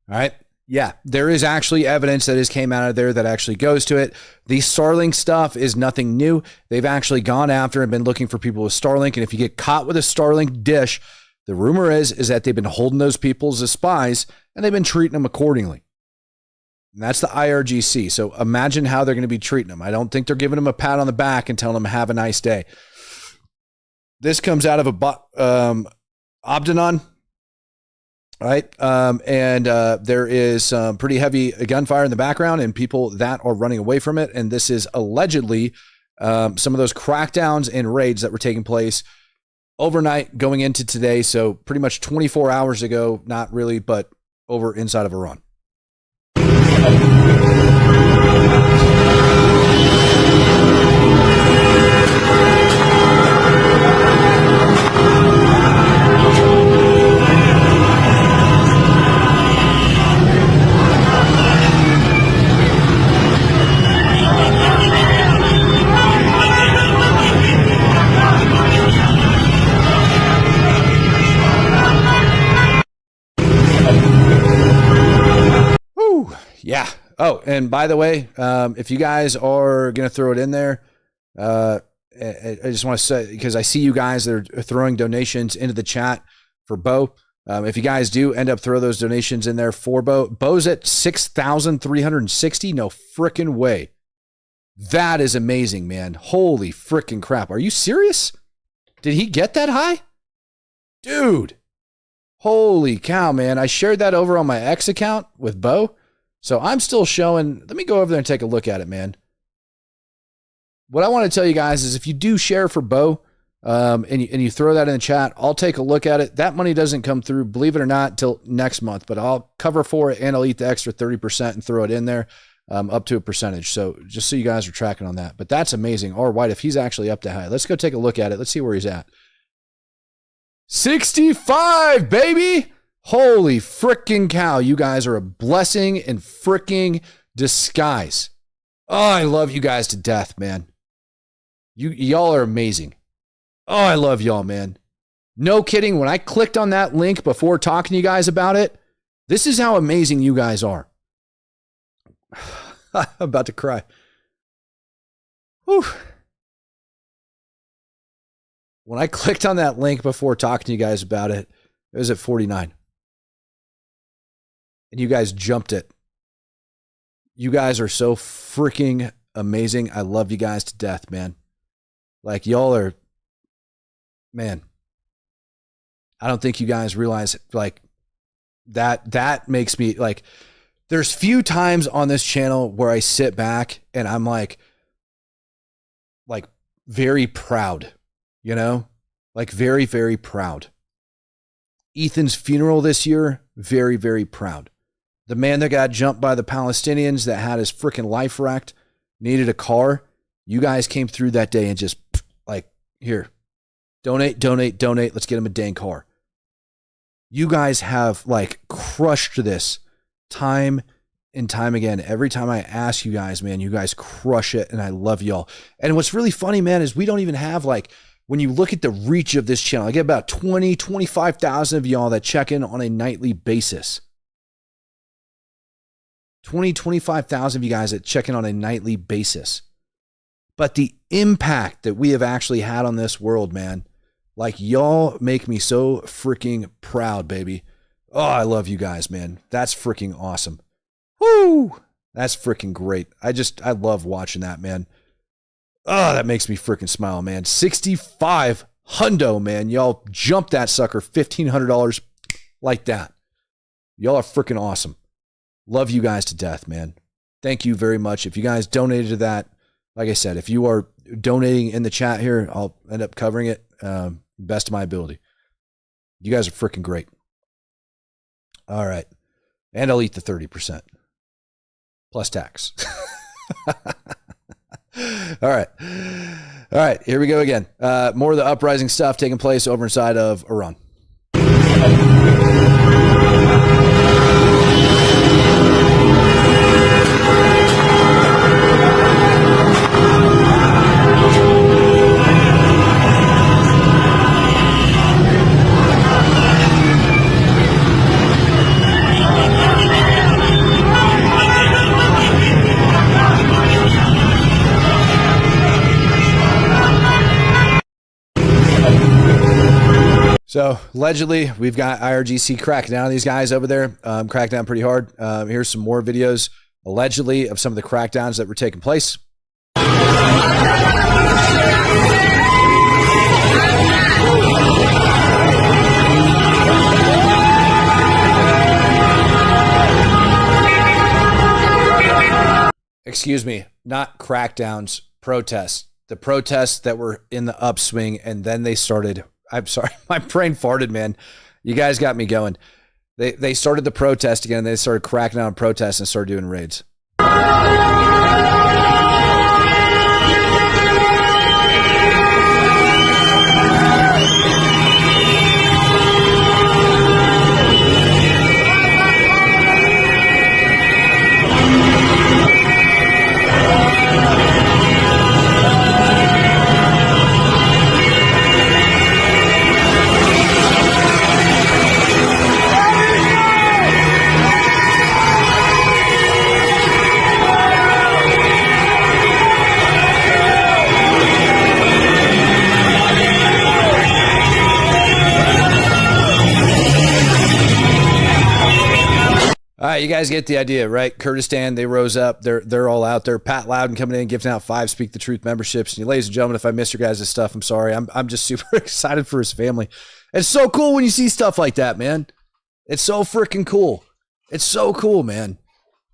All right. Yeah, there is actually evidence that has came out of there that actually goes to it. The Starlink stuff is nothing new. They've actually gone after and been looking for people with Starlink. And if you get caught with a Starlink dish, the rumor is that they've been holding those people as spies and they've been treating them accordingly. And that's the IRGC. So imagine how they're going to be treating them. I don't think they're giving them a pat on the back and telling them have a nice day. This comes out of Abdanon. Right. There is some pretty heavy gunfire in the background and people that are running away from it. And this is allegedly some of those crackdowns and raids that were taking place overnight going into today. So pretty much 24 hours ago, not really, but over inside of Iran. Yeah. Oh, and by the way, if you guys are going to throw it in there, I just want to say, because I see you guys that are throwing donations into the chat for Bo. If you guys do end up throw those donations in there for Bo, Bo's at 6,360. No frickin' way. That is amazing, man. Holy frickin' crap. Are you serious? Did he get that high? Dude. Holy cow, man. I shared that over on my X account with Bo. So I'm still showing. Let me go over there and take a look at it, man. What I want to tell you guys is if you do share for Bo and you throw that in the chat, I'll take a look at it. That money doesn't come through, believe it or not, till next month, but I'll cover for it and I'll eat the extra 30% and throw it in there up to a percentage. So just so you guys are tracking on that. But that's amazing. Or White, if he's actually up to high, let's go take a look at it. Let's see where he's at. 65, baby. Holy frickin' cow. You guys are a blessing in fricking disguise. Oh, I love you guys to death, man. Y'all are amazing. Oh, I love y'all, man. No kidding. When I clicked on that link before talking to you guys about it, this is how amazing you guys are. I'm about to cry. Whew. When I clicked on that link before talking to you guys about it, it was at 49. And you guys jumped it. You guys are so freaking amazing. I love you guys to death, man. Like, y'all are, man. I don't think you guys realize, like, that makes me, like, there's few times on this channel where I sit back and I'm like very proud, you know? Like, very, very proud. Ethan's funeral this year, very, very proud. The man that got jumped by the Palestinians that had his freaking life wrecked, needed a car. You guys came through that day and just like, here, donate. Let's get him a dang car. You guys have like crushed this time and time again. Every time I ask you guys, man, you guys crush it. And I love y'all. And what's really funny, man, is we don't even have like, when you look at the reach of this channel, I get about 25,000 of y'all that check in on a nightly basis. 25,000 of you guys that check in on a nightly basis. But the impact that we have actually had on this world, man, like, y'all make me so freaking proud, baby. Oh, I love you guys, man. That's freaking awesome. Woo! That's freaking great. I love watching that, man. Oh, that makes me freaking smile, man. 65 hundo, man. Y'all jumped that sucker $1,500 like that. Y'all are freaking awesome. Love you guys to death, man. Thank you very much. If you guys donated to that, like I said, if you are donating in the chat here, I'll end up covering it best of my ability. You guys are freaking great. All right. And I'll eat the 30% plus tax. All right. All right. Here we go again. More of the uprising stuff taking place over inside of Iran. So allegedly, we've got IRGC cracking down on these guys over there, cracked down pretty hard. Here's some more videos, allegedly, of some of the crackdowns that were taking place. Excuse me, not crackdowns, protests. The protests that were in the upswing, and then they started... I'm sorry, my brain farted, man. You guys got me going. They started the protest again, and they started cracking down on protests and started doing raids. All right, you guys get the idea, right? Kurdistan, they rose up. They're all out there. Pat Loudon coming in, giving out 5 Speak the Truth memberships. And ladies and gentlemen, if I missed your guys' stuff, I'm sorry. I'm just super excited for his family. It's so cool when you see stuff like that, man. It's so freaking cool. It's so cool, man.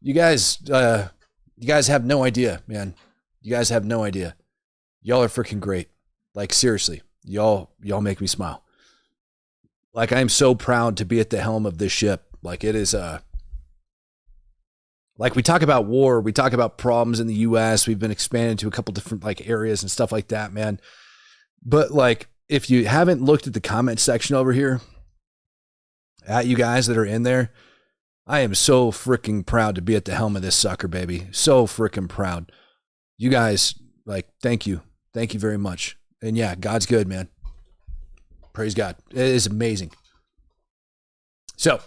You guys have no idea, man. You guys have no idea. Y'all are freaking great. Like, seriously, y'all make me smile. Like, I am so proud to be at the helm of this ship. Like, it is like, we talk about war, we talk about problems in the U.S. We've been expanded to a couple different like areas and stuff like that, man. But like, if you haven't looked at the comment section over here, at you guys that are in there, I am so freaking proud to be at the helm of this sucker, baby. So freaking proud. You guys, like, thank you. Thank you very much. And yeah, God's good, man. Praise God. It is amazing. So,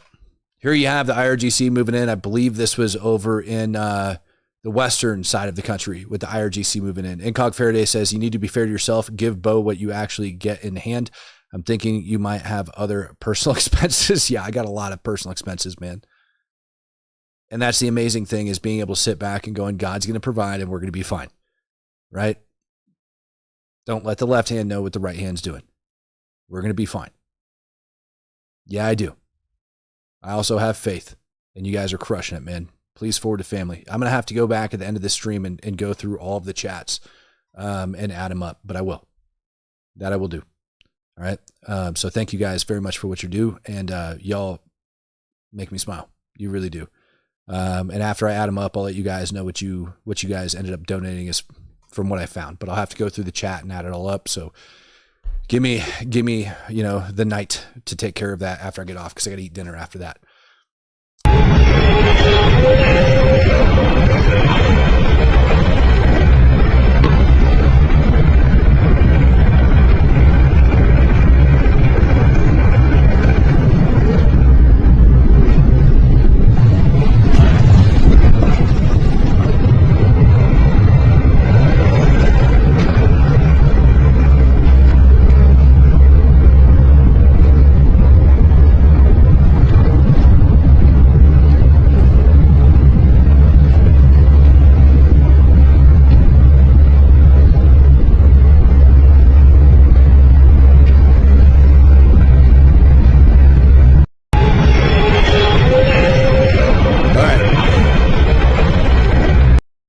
here you have the IRGC moving in. I believe this was over in the western side of the country with the IRGC moving in. Incog Faraday says, you need to be fair to yourself. Give Bo what you actually get in hand. I'm thinking you might have other personal expenses. Yeah, I got a lot of personal expenses, man. And that's the amazing thing, is being able to sit back and going, God's going to provide and we're going to be fine. Right? Don't let the left hand know what the right hand's doing. We're going to be fine. Yeah, I do. I also have faith, and you guys are crushing it, man. Please forward to family. I'm going to have to go back at the end of this stream and go through all of the chats and add them up, but I will. That I will do. All right. So thank you guys very much for what you do, and y'all make me smile. You really do. And after I add them up, I'll let you guys know what you guys ended up donating is from what I found, but I'll have to go through the chat and add it all up. So give me, the night to take care of that after I get off, because I got to eat dinner after that.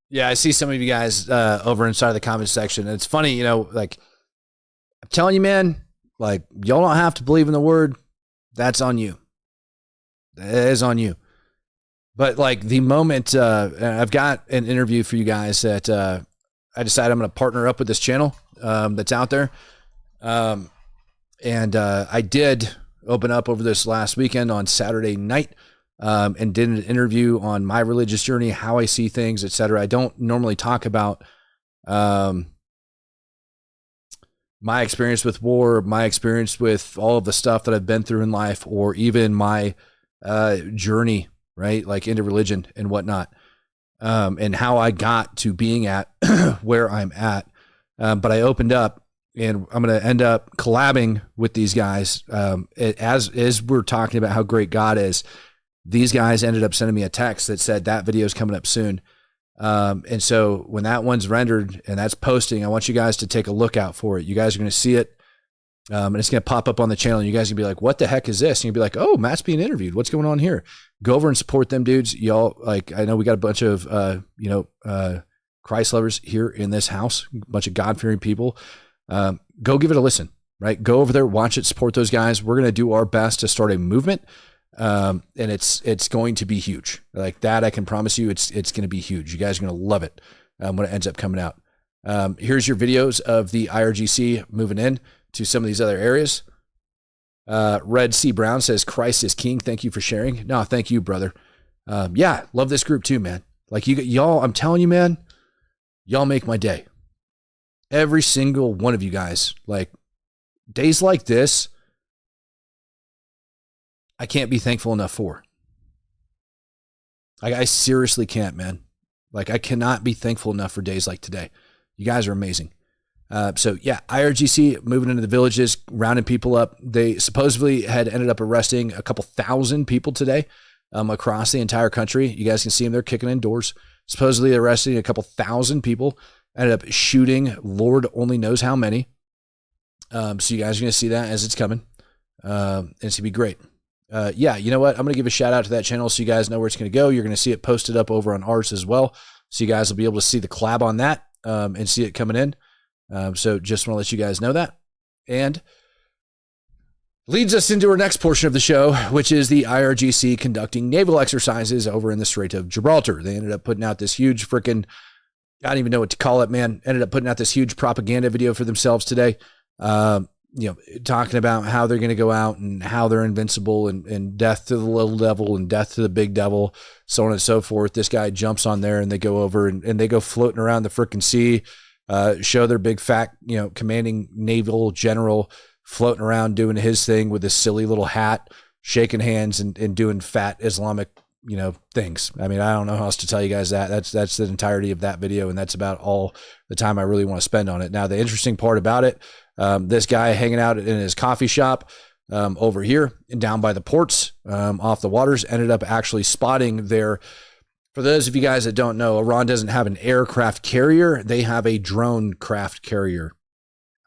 Yeah, I see some of you guys over inside of the comment section. And it's funny, like, I'm telling you, man, like, y'all don't have to believe in the word. that's on you. That is on you. But like the moment I've got an interview for you guys that I decided I'm going to partner up with this channel that's out there. And I did open up over this last weekend on Saturday night and did an interview on my religious journey, how I see things, etc. I don't normally talk about my experience with war, my experience with all of the stuff that I've been through in life, or even my journey, right? Like into religion and whatnot, and how I got to being at where I'm at. But I opened up, and I'm going to end up collabing with these guys. As we're talking about how great God is, these guys ended up sending me a text that said that video is coming up soon. And so when that one's rendered and that's posting, I want you guys to take a look out for it. You guys are going to see it. And it's going to pop up on the channel, and you guys are going to be like, what the heck is this? And you'll be like, oh, Matt's being interviewed. What's going on here? Go over and support them dudes. Y'all, like, I know we got a bunch of, Christ lovers here in this house, a bunch of God-fearing people. Go give it a listen, right? Go over there, watch it, support those guys. We're going to do our best to start a movement. And it's going to be huge. Like that, I can promise you it's going to be huge. You guys are going to love it when it ends up coming out. Here's your videos of the IRGC moving in to some of these other areas. Red C. Brown says, Christ is King. Thank you for sharing. No, thank you, brother. Yeah, love this group too, man. Like y'all, I'm telling you, man, y'all make my day. Every single one of you guys, like days like this, I can't be thankful enough for. I seriously can't, man. Like I cannot be thankful enough for days like today. You guys are amazing. So yeah, IRGC moving into the villages, rounding people up. They supposedly had ended up arresting a couple thousand people today across the entire country. You guys can see them. They're kicking in doors. Supposedly arresting a couple thousand people. Ended up shooting Lord only knows how many. So you guys are going to see that as it's coming. And it's going to be great. Yeah, you know what? I'm going to give a shout out to that channel so you guys know where it's going to go. You're going to see it posted up over on ours as well. So you guys will be able to see the collab on that and see it coming in. So just want to let you guys know that. And leads us into our next portion of the show, which is the IRGC conducting naval exercises over in the Strait of Gibraltar. They ended up putting out this huge freaking, I don't even know what to call it, man. Ended up putting out this huge propaganda video for themselves today. Talking about how they're going to go out and how they're invincible and death to the little devil and death to the big devil, so on and so forth. This guy jumps on there and they go over and they go floating around the freaking sea, show their big fat, commanding naval general floating around doing his thing with this silly little hat, shaking hands and doing fat Islamic, things. I mean, I don't know how else to tell you guys that. That's the entirety of that video. And that's about all the time I really want to spend on it. Now, the interesting part about it, this guy hanging out in his coffee shop over here and down by the ports off the waters ended up actually spotting their, for those of you guys that don't know, Iran doesn't have an aircraft carrier. They have a drone craft carrier.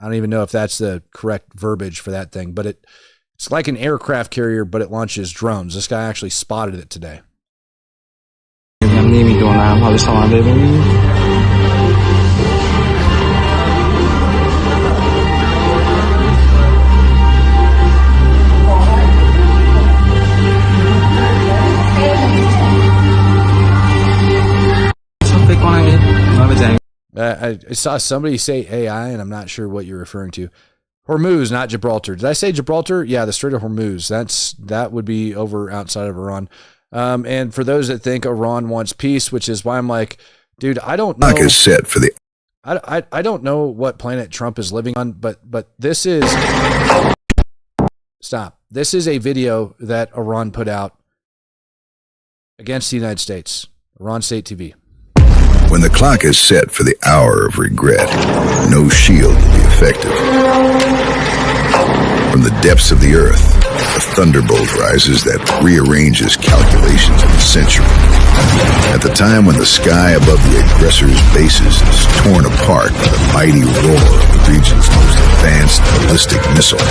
I don't even know if that's the correct verbiage for that thing, but it's like an aircraft carrier, but it launches drones. This guy actually spotted it today. I saw somebody say AI, and I'm not sure what you're referring to. Hormuz, not Gibraltar. Did I say Gibraltar? Yeah, the Strait of Hormuz. That would be over outside of Iran. And for those that think Iran wants peace, which is why I'm like, dude, I don't know. Is set for the. I don't know what planet Trump is living on, but this is. Stop. This is a video that Iran put out against the United States. Iran State TV. When the clock is set for the hour of regret, no shield will be effective. From the depths of the earth, a thunderbolt rises that rearranges calculations of the century. At the time when the sky above the aggressor's bases is torn apart by the mighty roar of the region's most advanced ballistic missile,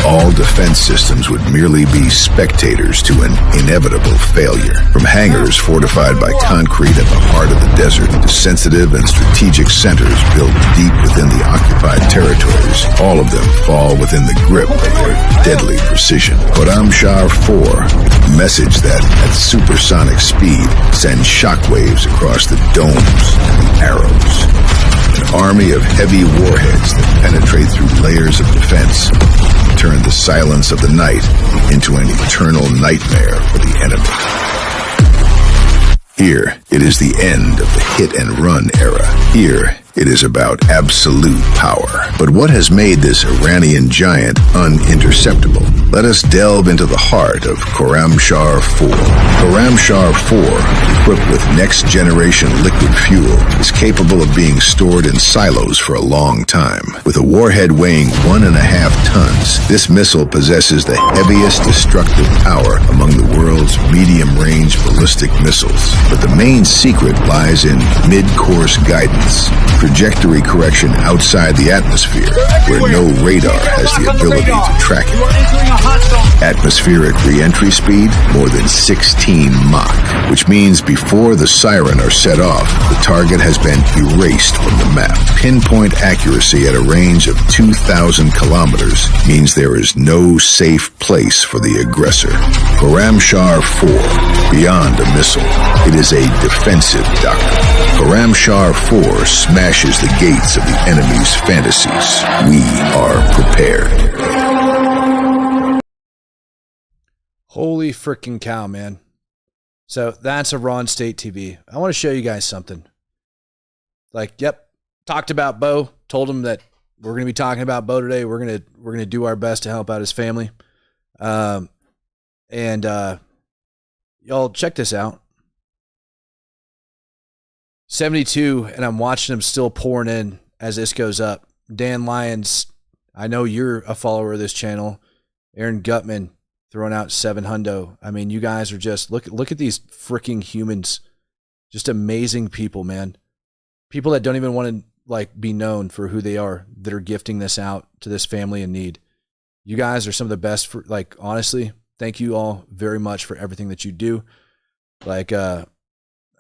all defense systems would merely be spectators to an inevitable failure. From hangars fortified by concrete at the heart of the desert to sensitive and strategic centers built deep within the occupied territories, all of them fall within the grip of their deadly precision. Khorram Shah 4, a message that at supersonic speed sends shockwaves across the domes and the arrows. An army of heavy warheads that penetrate through layers of defense turn the silence of the night into an eternal nightmare for the enemy. Here, it is the end of the hit-and-run era. Here, it is about absolute power. But what has made this Iranian giant uninterceptable? Let us delve into the heart of Khorram Shah 4. Khorram Shah 4, equipped with next-generation liquid fuel, is capable of being stored in silos for a long time. With a warhead weighing 1.5 tons, this missile possesses the heaviest destructive power among the world's medium-range ballistic missiles. But the main secret lies in mid-course guidance, trajectory correction outside the atmosphere, where no radar has the ability to track it. Atmospheric re-entry speed, more than 16 Mach, which means before the siren are set off, the target has been erased from the map. Pinpoint accuracy at a range of 2,000 kilometers means there is no safe place for the aggressor. Khorram Shah 4, beyond a missile, it is a defensive doctrine. Khorram Shah 4 smashes the gates of the enemy's fantasies. We are prepared. Holy freaking cow, man. So that's Iran State TV. I want to show you guys something. Talked about Bo, told him that we're going to be talking about Bo today. We're going to do our best to help out his family. Y'all check this out. 72, and I'm watching them still pouring in as this goes up. Dan Lyons, I know you're a follower of this channel. Aaron Gutman throwing out 700. I mean, you guys are just look at these freaking humans. Just amazing people, man. People that don't even want to be known for who they are, that are gifting this out to this family in need. You guys are some of the best for, honestly, thank you all very much for everything that you do.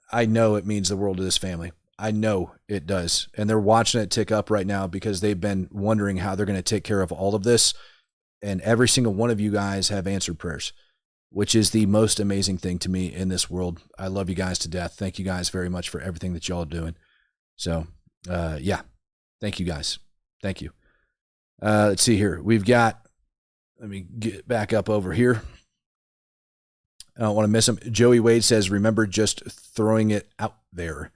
I know it means the world to this family. I know it does. And they're watching it tick up right now because they've been wondering how they're going to take care of all of this. And every single one of you guys have answered prayers, which is the most amazing thing to me in this world. I love you guys to death. Thank you guys very much for everything that y'all are doing. So, yeah, thank you guys. Thank you. Let's see here. We've got, let me get back up over here. I don't want to miss him. Joey Wade says, remember just throwing it out there.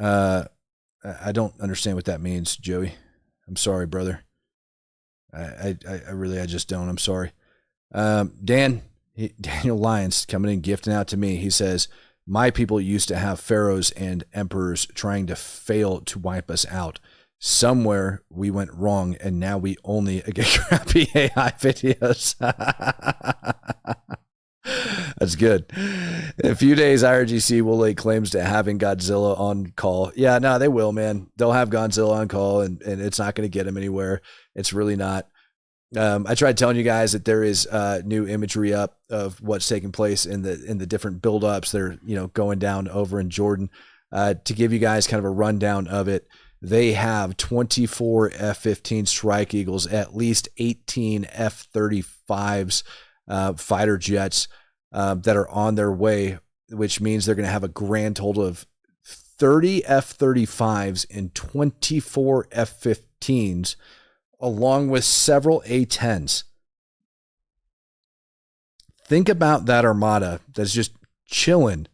I don't understand what that means, Joey. I'm sorry, brother. I just don't. I'm sorry. Daniel Lyons coming in, gifting out to me. He says, my people used to have pharaohs and emperors trying to fail to wipe us out. Somewhere we went wrong, and now we only get crappy AI videos. That's good. In a few days, IRGC will lay claims to having Godzilla on call. Yeah, no, they will, man. They'll have Godzilla on call, and it's not going to get him anywhere. It's really not. I tried telling you guys that there is new imagery up of what's taking place in the different buildups. They're going down over in Jordan. To give you guys kind of a rundown of it, they have 24 F-15 Strike Eagles, at least 18 F-35s, fighter jets that are on their way, which means they're going to have a grand total of 30 F-35s and 24 F-15s, along with several A-10s. Think about that armada that's just chilling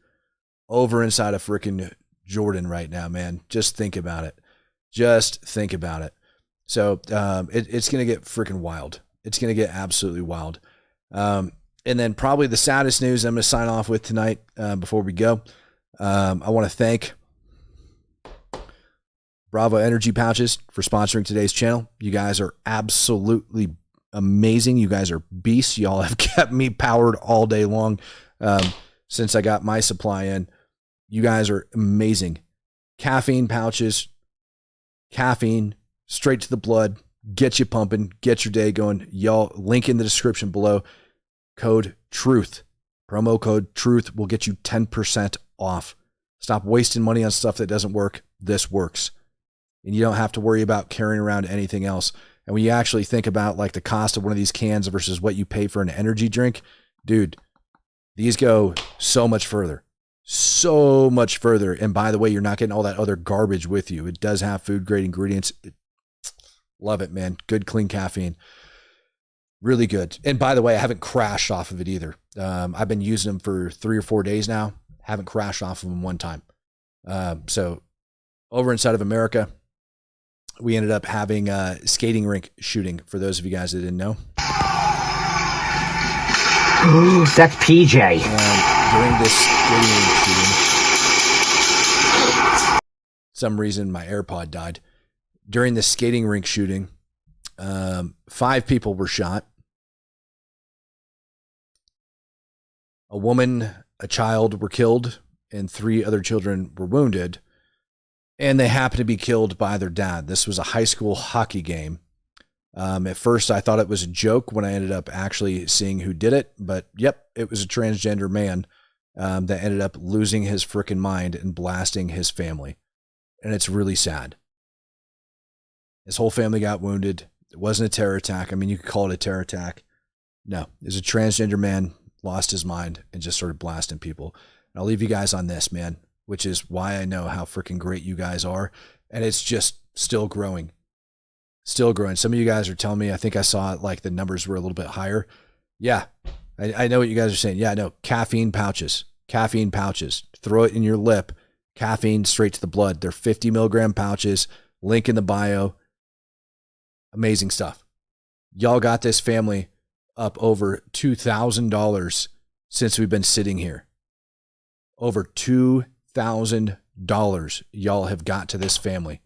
over inside of freaking Jordan right now, man. Just think about it. Just think about it. So it's going to get freaking wild. It's going to get absolutely wild. And then probably the saddest news I'm going to sign off with tonight before we go. I want to thank Bravo Energy Pouches for sponsoring today's channel. You guys are absolutely amazing. You guys are beasts. Y'all have kept me powered all day long since I got my supply in. You guys are amazing. Caffeine pouches, caffeine straight to the blood, get you pumping, get your day going. Y'all, link in the description below. Code TRUTH. Promo code TRUTH will get you 10% off. Stop wasting money on stuff that doesn't work. This works. And you don't have to worry about carrying around anything else. And when you actually think about like the cost of one of these cans versus what you pay for an energy drink, dude, these go so much further. So much further. And by the way, you're not getting all that other garbage with you. It does have food grade ingredients. Love it, man. Good, clean caffeine. Really good. And by the way, I haven't crashed off of it either. I've been using them for 3 or 4 days now. Haven't crashed off of them one time. So over inside of America, we ended up having a skating rink shooting, for those of you guys that didn't know. That's PJ. And during this skating rink shooting, some reason my AirPod died. During the skating rink shooting, 5 people were shot. A woman, a child were killed, and 3 other children were wounded. And they happened to be killed by their dad. This was a high school hockey game. At first, I thought it was a joke when I ended up actually seeing who did it. But yep, it was a transgender man that ended up losing his frickin' mind and blasting his family. And it's really sad. His whole family got wounded. It wasn't a terror attack. I mean, you could call it a terror attack. No, it was a transgender man, lost his mind, and just started blasting people. And I'll leave you guys on this, man, which is why I know how freaking great you guys are. And it's just still growing. Still growing. Some of you guys are telling me, I think I saw it, like the numbers were a little bit higher. Yeah, I know what you guys are saying. Yeah, I know. Caffeine pouches. Caffeine pouches. Throw it in your lip. Caffeine straight to the blood. They're 50 milligram pouches. Link in the bio. Amazing stuff. Y'all got this family up over $2,000 since we've been sitting here. Over $2,000 y'all have got to this family.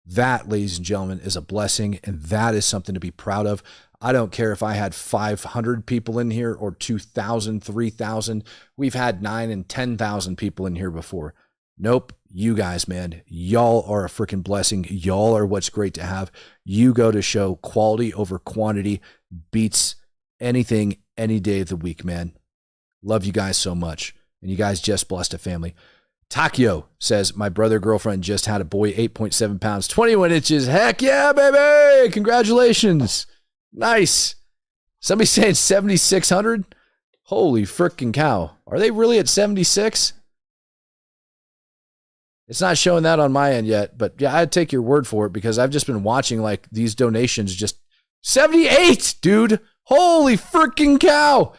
That, ladies and gentlemen, is a blessing, and that is something to be proud of. I don't care if I had 500 people in here or 2,000, 3,000. We've had 9,000 and 10,000 people in here before. Nope. You guys, man, y'all are a freaking blessing. Y'all are what's great to have. You go to show quality over quantity beats anything any day of the week, man. Love you guys so much. And you guys just blessed a family. Takio says, my brother girlfriend just had a boy, 8.7 pounds, 21 inches. Heck yeah, baby. Congratulations. Nice. Somebody saying 7,600. Holy freaking cow. Are they really at 76? It's not showing that on my end yet, but yeah, I'd take your word for it because I've just been watching like these donations just 78, dude. Holy freaking cow.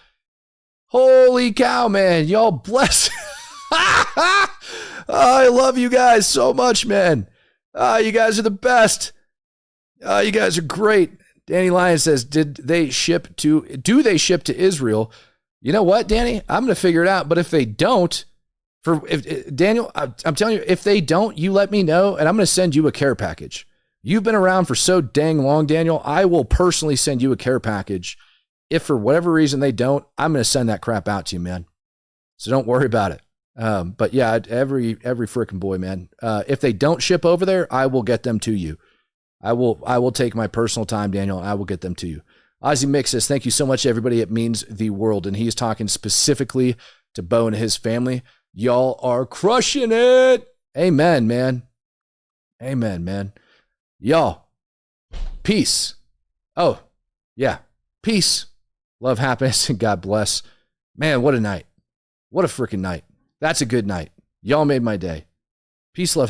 Holy cow, man. Y'all bless. I love you guys so much, man. You guys are the best. You guys are great. Danny Lyon says, do they ship to Israel? You know what, Danny? I'm going to figure it out. But if they don't, Daniel, I'm telling you, if they don't, you let me know, and I'm going to send you a care package. You've been around for so dang long, Daniel. I will personally send you a care package. If for whatever reason they don't, I'm going to send that crap out to you, man. So don't worry about it. But yeah, every freaking boy, man. If they don't ship over there, I will get them to you. I will take my personal time, Daniel, and I will get them to you. Ozzy Mix says, thank you so much, everybody. It means the world. And he's talking specifically to Bo and his family. Y'all are crushing it. Amen, man. Amen, man. Y'all, peace. Oh, yeah. Peace, love, happiness, and God bless. Man, what a night. What a freaking night. That's a good night. Y'all made my day. Peace, love,